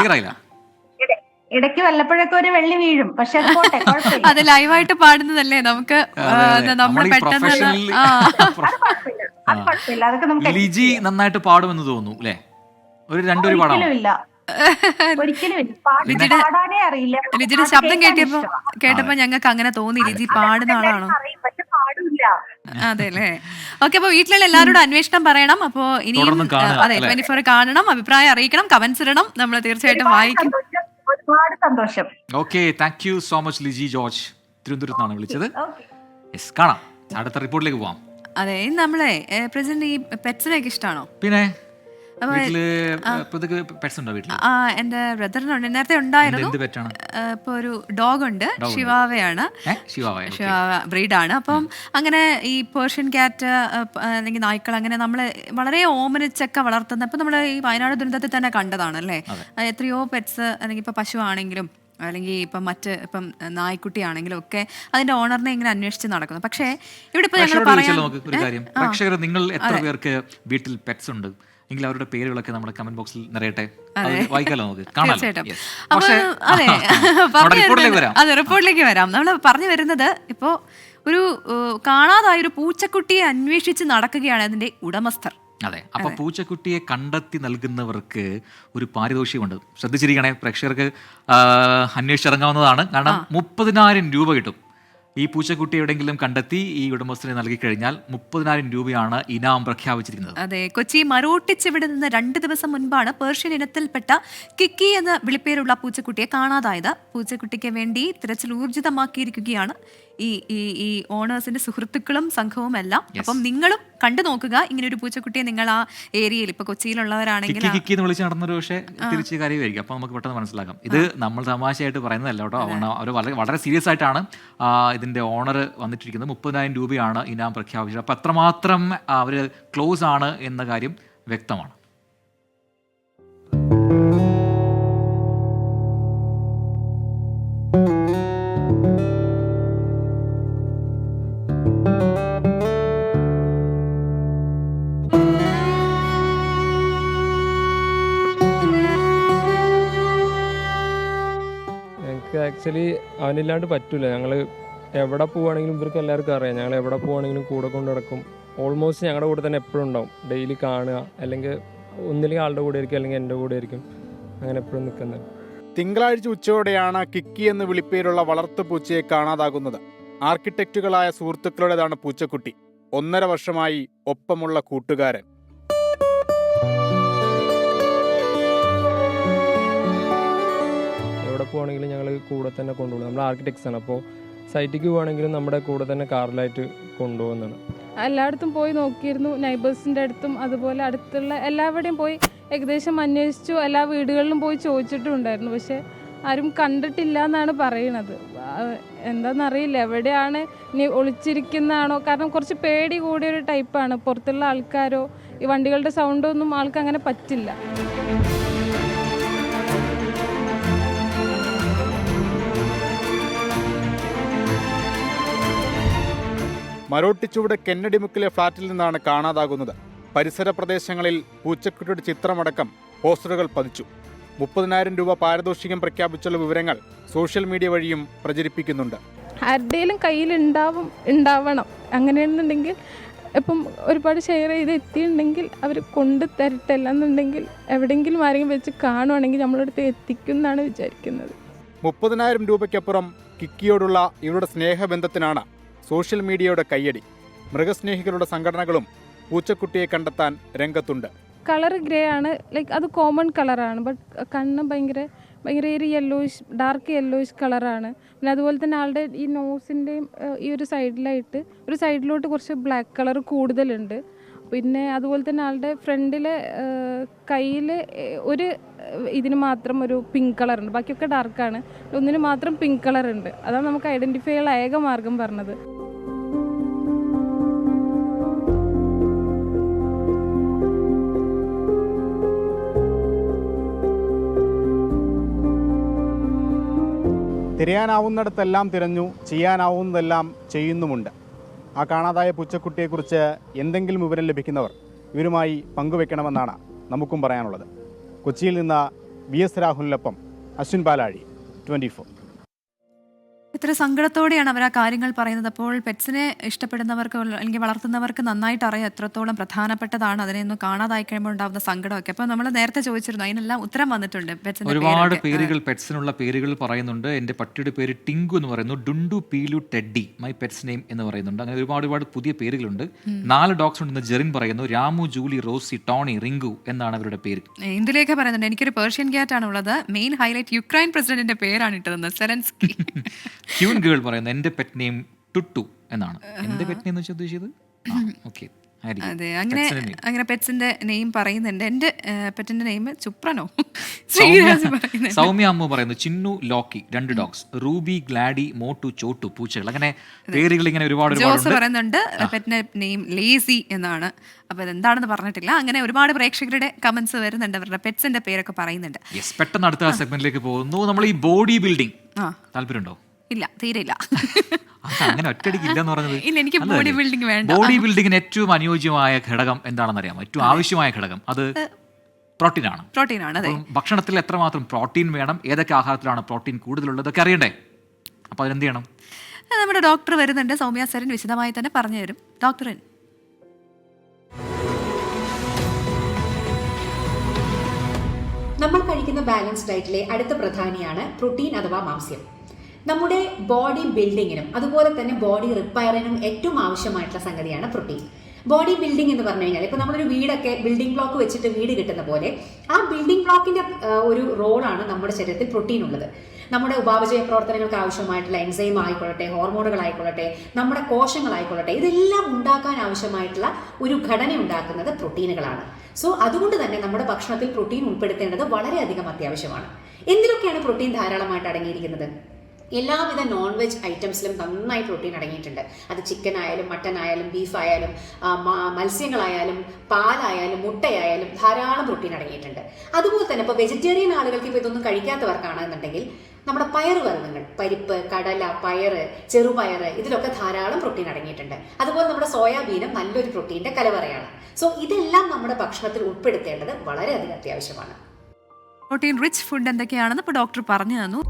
ഇടയ്ക്ക് വല്ലപ്പോഴൊക്കെ ഒരു വെള്ളി വീഴും, പക്ഷെ അത് പോട്ടെ, കുഴപ്പമില്ല. അത് ലൈവായിട്ട് പാടുന്നതല്ലേ, നമുക്ക് നമ്മൾ പെട്ടെന്ന് അതൊക്കെ നമുക്ക്. ലിജി നന്നായിട്ട് പാടുമെന്ന് തോന്നുന്നു അല്ലേ? ഒരു രണ്ടൊരു പാടാം. പാടാനേ അറിയില്ല. ലിജിയുടെ ശബ്ദം കേട്ടപ്പോ ഞങ്ങൾക്ക് അങ്ങനെ തോന്നി ലിജി പാടുന്ന ആളാണോ? അതെ അല്ലേ? ഓക്കെ. അപ്പൊ വീട്ടിലുള്ള എല്ലാവരോടും അന്വേഷണം പറയണം. അപ്പോ ഇനിയും 24 കാണണം, അഭിപ്രായം അറിയിക്കണം, കമന്റ്സ് ഇടണം. നമ്മൾ തീർച്ചയായിട്ടും വായിക്കും. ഒരുപാട് സന്തോഷം. Okay, thank you so much Liji George. തിരുവനന്തപുരത്താണ് വിളിച്ചത്. കാണാം. അടുത്ത റിപ്പോർട്ടിലേക്ക് പോവാം. അതെ, നമ്മളെ പ്രസിഡന്റ് ഈ പെറ്റ്സിനൊക്കെ ഇഷ്ടമാണോ? പിന്നെ എന്റെ ബ്രദറിനുണ്ട്, നേരത്തെ ഉണ്ടായിരുന്നു. ഇപ്പൊ ഒരു ഡോഗ് ഉണ്ട്, ഷിവാവയാണ്. ഷിവാവ ബ്രീഡാണ്. അപ്പം അങ്ങനെ ഈ പേർഷ്യൻ ക്യാറ്റ് അല്ലെങ്കിൽ നായ്ക്കൾ അങ്ങനെ നമ്മള് വളരെ ഓമനിച്ചൊക്കെ വളർത്തുന്ന, ഇപ്പൊ നമ്മള് ഈ വയനാട് ദുരന്തത്തിൽ തന്നെ കണ്ടതാണ് അല്ലേ? എത്രയോ പെറ്റ്സ്, അല്ലെങ്കിൽ ഇപ്പൊ പശു ആണെങ്കിലും അല്ലെങ്കിൽ ഇപ്പം ഇപ്പം നായ്ക്കുട്ടിയാണെങ്കിലും ഒക്കെ അതിന്റെ ഓണറിനെ ഇങ്ങനെ അന്വേഷിച്ച് നടക്കുന്നു. പക്ഷേ ഇവിടെ ഇപ്പൊ ഞങ്ങൾ പറയാം, പ്രേക്ഷകർ നിങ്ങൾ എത്ര പേർക്ക് വീട്ടിൽ പെറ്റ്സ് ഉണ്ട് എങ്കിൽ അവരുടെ പേരുകളൊക്കെ നമ്മുടെ കമന്റ് ബോക്സിൽ നിറയട്ടെ, വായിക്കാലോ, നമുക്ക് കാണാം. അതെ, റിപ്പോർട്ടിലേക്ക് വരാം. നമ്മൾ പറഞ്ഞു വരുന്നത് ഇപ്പോ ഒരു കാണാതായ ഒരു പൂച്ചക്കുട്ടിയെ അന്വേഷിച്ച് നടക്കുകയാണ് അതിന്റെ ഉടമസ്ഥർ. അതെ. അപ്പൊ പൂച്ചക്കുട്ടിയെ കണ്ടെത്തി നൽകുന്നവർക്ക് ഒരു പാരിതോഷികമുണ്ട്. ശ്രദ്ധിച്ചിരിക്കണേ പ്രേക്ഷകർക്ക്, അന്വേഷിച്ചിറങ്ങാവുന്നതാണ്. കാരണം 30,000 രൂപ കിട്ടും. ഈ പൂച്ചക്കുട്ടി എവിടെയെങ്കിലും കണ്ടെത്തി ഈ ഉടമസ്ഥനെ നൽകി കഴിഞ്ഞാൽ 30,000 രൂപയാണ് ഇനാം പ്രഖ്യാപിച്ചിരിക്കുന്നത്. അതെ, കൊച്ചി മരോട്ടിച്ചിവിടെ നിന്ന് 2 ദിവസം മുൻപാണ് പേർഷ്യൻ ഇനത്തിൽപ്പെട്ട കിക്കി എന്ന വിളിപ്പേരുള്ള പൂച്ചക്കുട്ടിയെ കാണാതായത്. പൂച്ചക്കുട്ടിക്ക് വേണ്ടി തിരച്ചിൽ ഊർജിതമാക്കിയിരിക്കുകയാണ് ഈ ഓണേഴ്സിന്റെ സുഹൃത്തുക്കളും സംഘവും എല്ലാം. അപ്പം നിങ്ങളും കണ്ടു നോക്കുക ഇങ്ങനെ ഒരു പൂച്ചക്കുട്ടിയെ. നിങ്ങൾ ആ ഏരിയയിൽ ഇപ്പൊ കൊച്ചിയിലുള്ളവരാണെങ്കിൽ വിളിച്ച് നടന്നൊരു പക്ഷേ തിരിച്ച് കാര്യമായിരിക്കും. അപ്പൊ നമുക്ക് പെട്ടെന്ന് മനസ്സിലാക്കാം. ഇത് നമ്മൾ തമാശയായിട്ട് പറയുന്നതല്ല കേട്ടോ. അവർ വളരെ സീരിയസ് ആയിട്ടാണ് ഇതിന്റെ ഓണർ വന്നിട്ടിരിക്കുന്നത്. 30,000 രൂപയാണ് ഇനാം പ്രഖ്യാപിച്ചത്. അപ്പൊ എത്രമാത്രം അവർ ക്ലോസ് ആണ് എന്ന കാര്യം വ്യക്തമാണ്. ആക്ച്വലി അവനില്ലാണ്ട് പറ്റൂല. ഞങ്ങൾ എവിടെ പോവുകയാണെങ്കിലും ഇവർക്ക് എല്ലാവർക്കും അറിയാം. ഞങ്ങൾ എവിടെ പോവുകയാണെങ്കിലും കൂടെ കൊണ്ട് നടക്കും. ഓൾമോസ്റ്റ് ഞങ്ങളുടെ കൂടെ തന്നെ എപ്പോഴും ഉണ്ടാവും. ഡെയിലി കാണുക, അല്ലെങ്കിൽ ഒന്നില്ലെങ്കിൽ ആളുടെ കൂടെ ആയിരിക്കും, അല്ലെങ്കിൽ എൻ്റെ കൂടെ ആയിരിക്കും. അങ്ങനെ എപ്പോഴും നിൽക്കുന്നത്. തിങ്കളാഴ്ച ഉച്ചയോടെയാണ് കിക്കി എന്ന് വിളിപ്പേരുള്ള വളർത്തു പൂച്ചയെ കാണാതാകുന്നത്. ആർക്കിടെക്റ്റുകളായ സുഹൃത്തുക്കളുടേതാണ് പൂച്ചക്കുട്ടി. 1.5 വർഷമായി ഒപ്പമുള്ള കൂട്ടുകാരൻ. എവിടെ പോവുകയാണെങ്കിലും ഞങ്ങൾ കൂടെ തന്നെ കൊണ്ടുപോകും. നമ്മൾ ആർക്കിടെക്ട്സ് ആണ്. അപ്പോൾ സൈറ്റിക്ക് പോവുകയാണെങ്കിലും നമ്മുടെ കൂടെ തന്നെ കാറിലായിട്ട് കൊണ്ടുപോകുന്നതാണ്. എല്ലായിടത്തും പോയി നോക്കിയിരുന്നു, നൈബേഴ്സിൻ്റെ അടുത്തും അതുപോലെ അടുത്തുള്ള എല്ലാവരുടെയും പോയി ഏകദേശം അന്വേഷിച്ചു. എല്ലാ വീടുകളിലും പോയി ചോദിച്ചിട്ടുണ്ടായിരുന്നു. പക്ഷെ ആരും കണ്ടിട്ടില്ല എന്നാണ് പറയണത്. എന്താണെന്നറിയില്ല, എവിടെയാണ് ഇനി ഒളിച്ചിരിക്കുന്നതാണോ? കാരണം കുറച്ച് പേടി കൂടിയൊരു ടൈപ്പാണ്. പുറത്തുള്ള ആൾക്കാരോ ഈ വണ്ടികളുടെ സൗണ്ടൊന്നും ആൾക്ക് അങ്ങനെ പറ്റില്ല. മരോട്ടിച്ചൂട് കെന്നഡിമുക്കിലെ ഫ്ളാറ്റിൽ നിന്നാണ് കാണാതാകുന്നത്. പരിസര പ്രദേശങ്ങളിൽ പൂച്ചക്കുട്ടിയുടെ ചിത്രമടക്കം പോസ്റ്ററുകൾ പതിച്ചു. 30,000 രൂപ പാരിതോഷികം പ്രഖ്യാപിച്ചുള്ള വിവരങ്ങൾ സോഷ്യൽ മീഡിയ വഴിയും പ്രചരിപ്പിക്കുന്നുണ്ട്. ആരുടെയും കയ്യിൽ ഉണ്ടാവണം. അങ്ങനെയാണെന്നുണ്ടെങ്കിൽ ഇപ്പം ഒരുപാട് ഷെയർ ചെയ്ത് എത്തിയിട്ടുണ്ടെങ്കിൽ അവർ കൊണ്ട് തരട്ടെ, അല്ലാന്നുണ്ടെങ്കിൽ എവിടെയെങ്കിലും ആരെങ്കിലും വെച്ച് കാണുവാണെങ്കിൽ നമ്മളടുത്ത് എത്തിക്കും എന്നാണ് വിചാരിക്കുന്നത്. 30,000 രൂപയ്ക്കപ്പുറം കിക്കിയോടുള്ള ഇവരുടെ സ്നേഹബന്ധത്തിനാണ് സോഷ്യൽ മീഡിയയുടെ കയ്യടി. മൃഗസ്നേഹികളുടെ സംഘടനകളും പൂച്ചക്കുട്ടിയെ കണ്ടെത്താൻ രംഗത്തുണ്ട്. കളർ ഗ്രേ ആണ്, ലൈക്ക് അത് കോമൺ കളറാണ്. ബട്ട് കണ്ണ് ഭയങ്കര ഒരു യെല്ലോയിഷ്, ഡാർക്ക് യെല്ലോയിഷ് കളറാണ്. പിന്നെ അതുപോലെ തന്നെ ആളുടെ ഈ നോസിൻ്റെയും ഈ ഒരു സൈഡിലായിട്ട് ഒരു സൈഡിലോട്ട് കുറച്ച് ബ്ലാക്ക് കളർ കൂടുതലുണ്ട്. പിന്നെ അതുപോലെ തന്നെ ആളുടെ ഫ്രണ്ടിലെ കയ്യിൽ ഒരു ഇതിന് മാത്രം ഒരു പിങ്ക് കളറുണ്ട്, ബാക്കിയൊക്കെ ഡാർക്കാണ്. ഒന്നിന് മാത്രം പിങ്ക് കളറുണ്ട്. അതാണ് നമുക്ക് ഐഡൻറ്റിഫൈ ചെയ്യാനുള്ള ഏക മാർഗം പറഞ്ഞത്. തിരയാനാവുന്നിടത്തെല്ലാം തിരഞ്ഞു, ചെയ്യാനാവുന്നതെല്ലാം ചെയ്യുന്നുമുണ്ട്. ആ കാണാതായ പൂച്ചക്കുട്ടിയെക്കുറിച്ച് എന്തെങ്കിലും വിവരം ലഭിക്കുന്നവർ ഇവരുമായി പങ്കുവെക്കണമെന്നാണ് നമുക്കും പറയാനുള്ളത്. കൊച്ചിയിൽ നിന്ന് VS രാഹുലിനൊപ്പം അശ്വിൻ പാലാഴി, 24. ഇത്ര സങ്കടത്തോടെയാണ് അവർ ആ കാര്യങ്ങൾ പറയുന്നത്. അപ്പോൾ പെറ്റ്സിനെ ഇഷ്ടപ്പെടുന്നവർക്ക് അല്ലെങ്കിൽ വളർത്തുന്നവർക്ക് നന്നായിട്ട് അറിയാം എത്രത്തോളം പ്രധാനപ്പെട്ടതാണ് അതിനെയൊന്നും കാണാതായി കഴിയുമ്പോൾ ഉണ്ടാകുന്ന സങ്കടമൊക്കെ. അപ്പോൾ നമ്മൾ നേരത്തെ ചോദിച്ചിരുന്നു, അതിനെല്ലാം ഉത്തരം വന്നിട്ടുണ്ട്. ഒരുപാട് പേരുകൾ, പെറ്റ്സിനുള്ള പേരുകൾ പറയുന്നുണ്ട്. എൻ്റെ പട്ടിയുടെ പേര് ടിങ്കു എന്ന് പറയുന്നു, Dundu പീലു teddy, my pets name എന്ന് പറയുന്നുണ്ട്. അങ്ങനെ ഒരുപാട് പുതിയ പേരുകളുണ്ട്. 4 ഡോഗ്സ് ഉണ്ടെന്ന് ജെറിൻ പറയുന്നു. Ramu, Julie, Rosie, Tony, Rinku എന്നാണ് അവരുടെ പേര്. ഇന്ത്യയിലേക്ക് പറയുന്നുണ്ട്. എനിക്കൊരു പേർഷ്യൻ ക്യാറ്റ് ആണ് ഉള്ളത്. മെയിൻ ഹൈലൈറ്റ് യുക്രൈൻ പ്രസിഡന്റിന്റെ പേരാണ് ഇട്ടതെന്ന് സെലൻസ്കി. ക്യൂൻ ഗേൾ പറയുന്നു, എൻ്റെ പെറ്റ് നെയിം ടുട്ടു എന്നാണ്. എൻ്റെ പെറ്റ് നെയിം വെച്ച് ഉദ്ദേശിച്ചത് ഓക്കെ. അതെ, അങ്ങനെ പെറ്റ്സിന്റെ നെയിം പറയുന്നുണ്ട്. എൻ്റെ പെറ്റിന്റെ നെയിം ചുപ്രനോ. സൗമ്യ അമ്മ പറയുന്നു, Chinnu, Loki 2 dogs, Ruby, Glady, Motu, Chotu പൂച്ചകൾ. അങ്ങനെ പേരുകൾ ഇങ്ങനെ ഒരുപാട് പറയുന്നുണ്ട്. പെറ്റിന്റെ നെയിം ലേസി എന്നാണ്. അപ്പൊ ഇതെന്താണെന്ന് പറഞ്ഞിട്ടില്ല. അങ്ങനെ ഒരുപാട് പ്രേക്ഷകരുടെ കമന്റ്സ് വരുന്നുണ്ട്, അവരുടെ പെറ്റ്സിന്റെ പേരൊക്കെ പറയുന്നുണ്ട്. പെട്ടെന്ന് അടുത്ത സെഗ്മെന്റിലേക്ക് പോകുന്നു. നമ്മൾ ഈ ബോഡി ബിൽഡിംഗ് താല്പര്യമുണ്ടോ? ഇല്ല, തീരെയില്ല. അങ്ങനെ ഒറ്റയടിക്ക് ഇല്ലെന്ന് പറഞ്ഞത്. ഇല്ല, എനിക്ക് ബോഡി ബിൽഡിംഗ് വേണ്ട. ബോഡി ബിൽഡിങ്ങിന് ഏറ്റവും അനുയോജ്യമായ ഘടകം എന്താണെന്ന് അറിയാമോ? ഏറ്റവും ആവശ്യമായ ഘടകം അത് പ്രോട്ടീനാണ്. ഭക്ഷണത്തിൽ എത്രമാത്രം പ്രോട്ടീൻ വേണം, ഏതൊക്കെ ആഹാരത്തിലാണ് പ്രോട്ടീൻ കൂടുതലുള്ളത്, ഇതൊക്കെ അറിയണ്ടേ? അപ്പോൾ അതിനെന്ത് ചെയ്യണം? നമ്മുടെ ഡോക്ടർ വരുന്നുണ്ട്, സൗമ്യ സരൻ വിശദമായി തന്നെ പറഞ്ഞു തരും. ഡോക്ടർ, നമ്മൾ കഴിക്കുന്ന ബാലൻസ് ഡയറ്റിലെ അടുത്ത പ്രധാനിയാണ് പ്രോട്ടീൻ അഥവാ മാംസ്യം. നമ്മുടെ ബോഡി ബിൽഡിങ്ങിനും അതുപോലെ തന്നെ ബോഡി റിപ്പയറിനും ഏറ്റവും ആവശ്യമായിട്ടുള്ള സംഗതിയാണ് പ്രോട്ടീൻ. ബോഡി ബിൽഡിംഗ് എന്ന് പറഞ്ഞു കഴിഞ്ഞാൽ ഇപ്പോൾ നമ്മളൊരു വീടൊക്കെ ബിൽഡിംഗ് ബ്ലോക്ക് വെച്ചിട്ട് വീട് കിട്ടുന്ന പോലെ ആ ബിൽഡിംഗ് ബ്ലോക്കിന്റെ ഒരു റോളാണ് നമ്മുടെ ശരീരത്തിൽ പ്രോട്ടീൻ ഉള്ളത്. നമ്മുടെ ഉപാപചയ പ്രവർത്തനങ്ങൾക്ക് ആവശ്യമായിട്ടുള്ള എൻസൈം ആയിക്കൊള്ളട്ടെ, ഹോർമോണുകളായിക്കൊള്ളട്ടെ, നമ്മുടെ കോശങ്ങളായിക്കൊള്ളട്ടെ, ഇതെല്ലാം ഉണ്ടാക്കാൻ ആവശ്യമായിട്ടുള്ള ഒരു ഘടന ഉണ്ടാക്കുന്നത് പ്രോട്ടീനുകളാണ്. സോ അതുകൊണ്ട് തന്നെ നമ്മുടെ ഭക്ഷണത്തിൽ പ്രോട്ടീൻ ഉൾപ്പെടുത്തേണ്ടത് വളരെയധികം അത്യാവശ്യമാണ്. എന്തിലൊക്കെയാണ് പ്രോട്ടീൻ ധാരാളമായിട്ട് അടങ്ങിയിരിക്കുന്നത്? എല്ലാവിധ നോൺ വെജ് ഐറ്റംസിലും നന്നായി പ്രോട്ടീൻ അടങ്ങിയിട്ടുണ്ട്. അത് ചിക്കൻ ആയാലും മട്ടൻ ആയാലും ബീഫ് ആയാലും മത്സ്യങ്ങളായാലും പാലായാലും മുട്ടയായാലും ധാരാളം പ്രോട്ടീൻ അടങ്ങിയിട്ടുണ്ട്. അതുപോലെ തന്നെ ഇപ്പോൾ വെജിറ്റേറിയൻ ആളുകൾക്ക് ഇപ്പോൾ ഇതൊന്നും കഴിക്കാത്തവർക്കാണെന്നുണ്ടെങ്കിൽ നമ്മുടെ പയറുവർഗ്ഗങ്ങൾ, പരിപ്പ്, കടല, പയറ്, ചെറുപയറ്, ഇതിലൊക്കെ ധാരാളം പ്രോട്ടീൻ അടങ്ങിയിട്ടുണ്ട്. അതുപോലെ നമ്മുടെ സോയാബീനും നല്ലൊരു പ്രോട്ടീൻ്റെ കലവറയാണ്. സോ ഇതെല്ലാം നമ്മുടെ ഭക്ഷണത്തിൽ ഉൾപ്പെടുത്തേണ്ടത് വളരെയധികം അത്യാവശ്യമാണ്. പ്രോട്ടീൻ റിച്ച് ഫുഡ് എന്തൊക്കെയാണെന്ന് ഇപ്പോൾ ഡോക്ടർ പറഞ്ഞു തന്നു.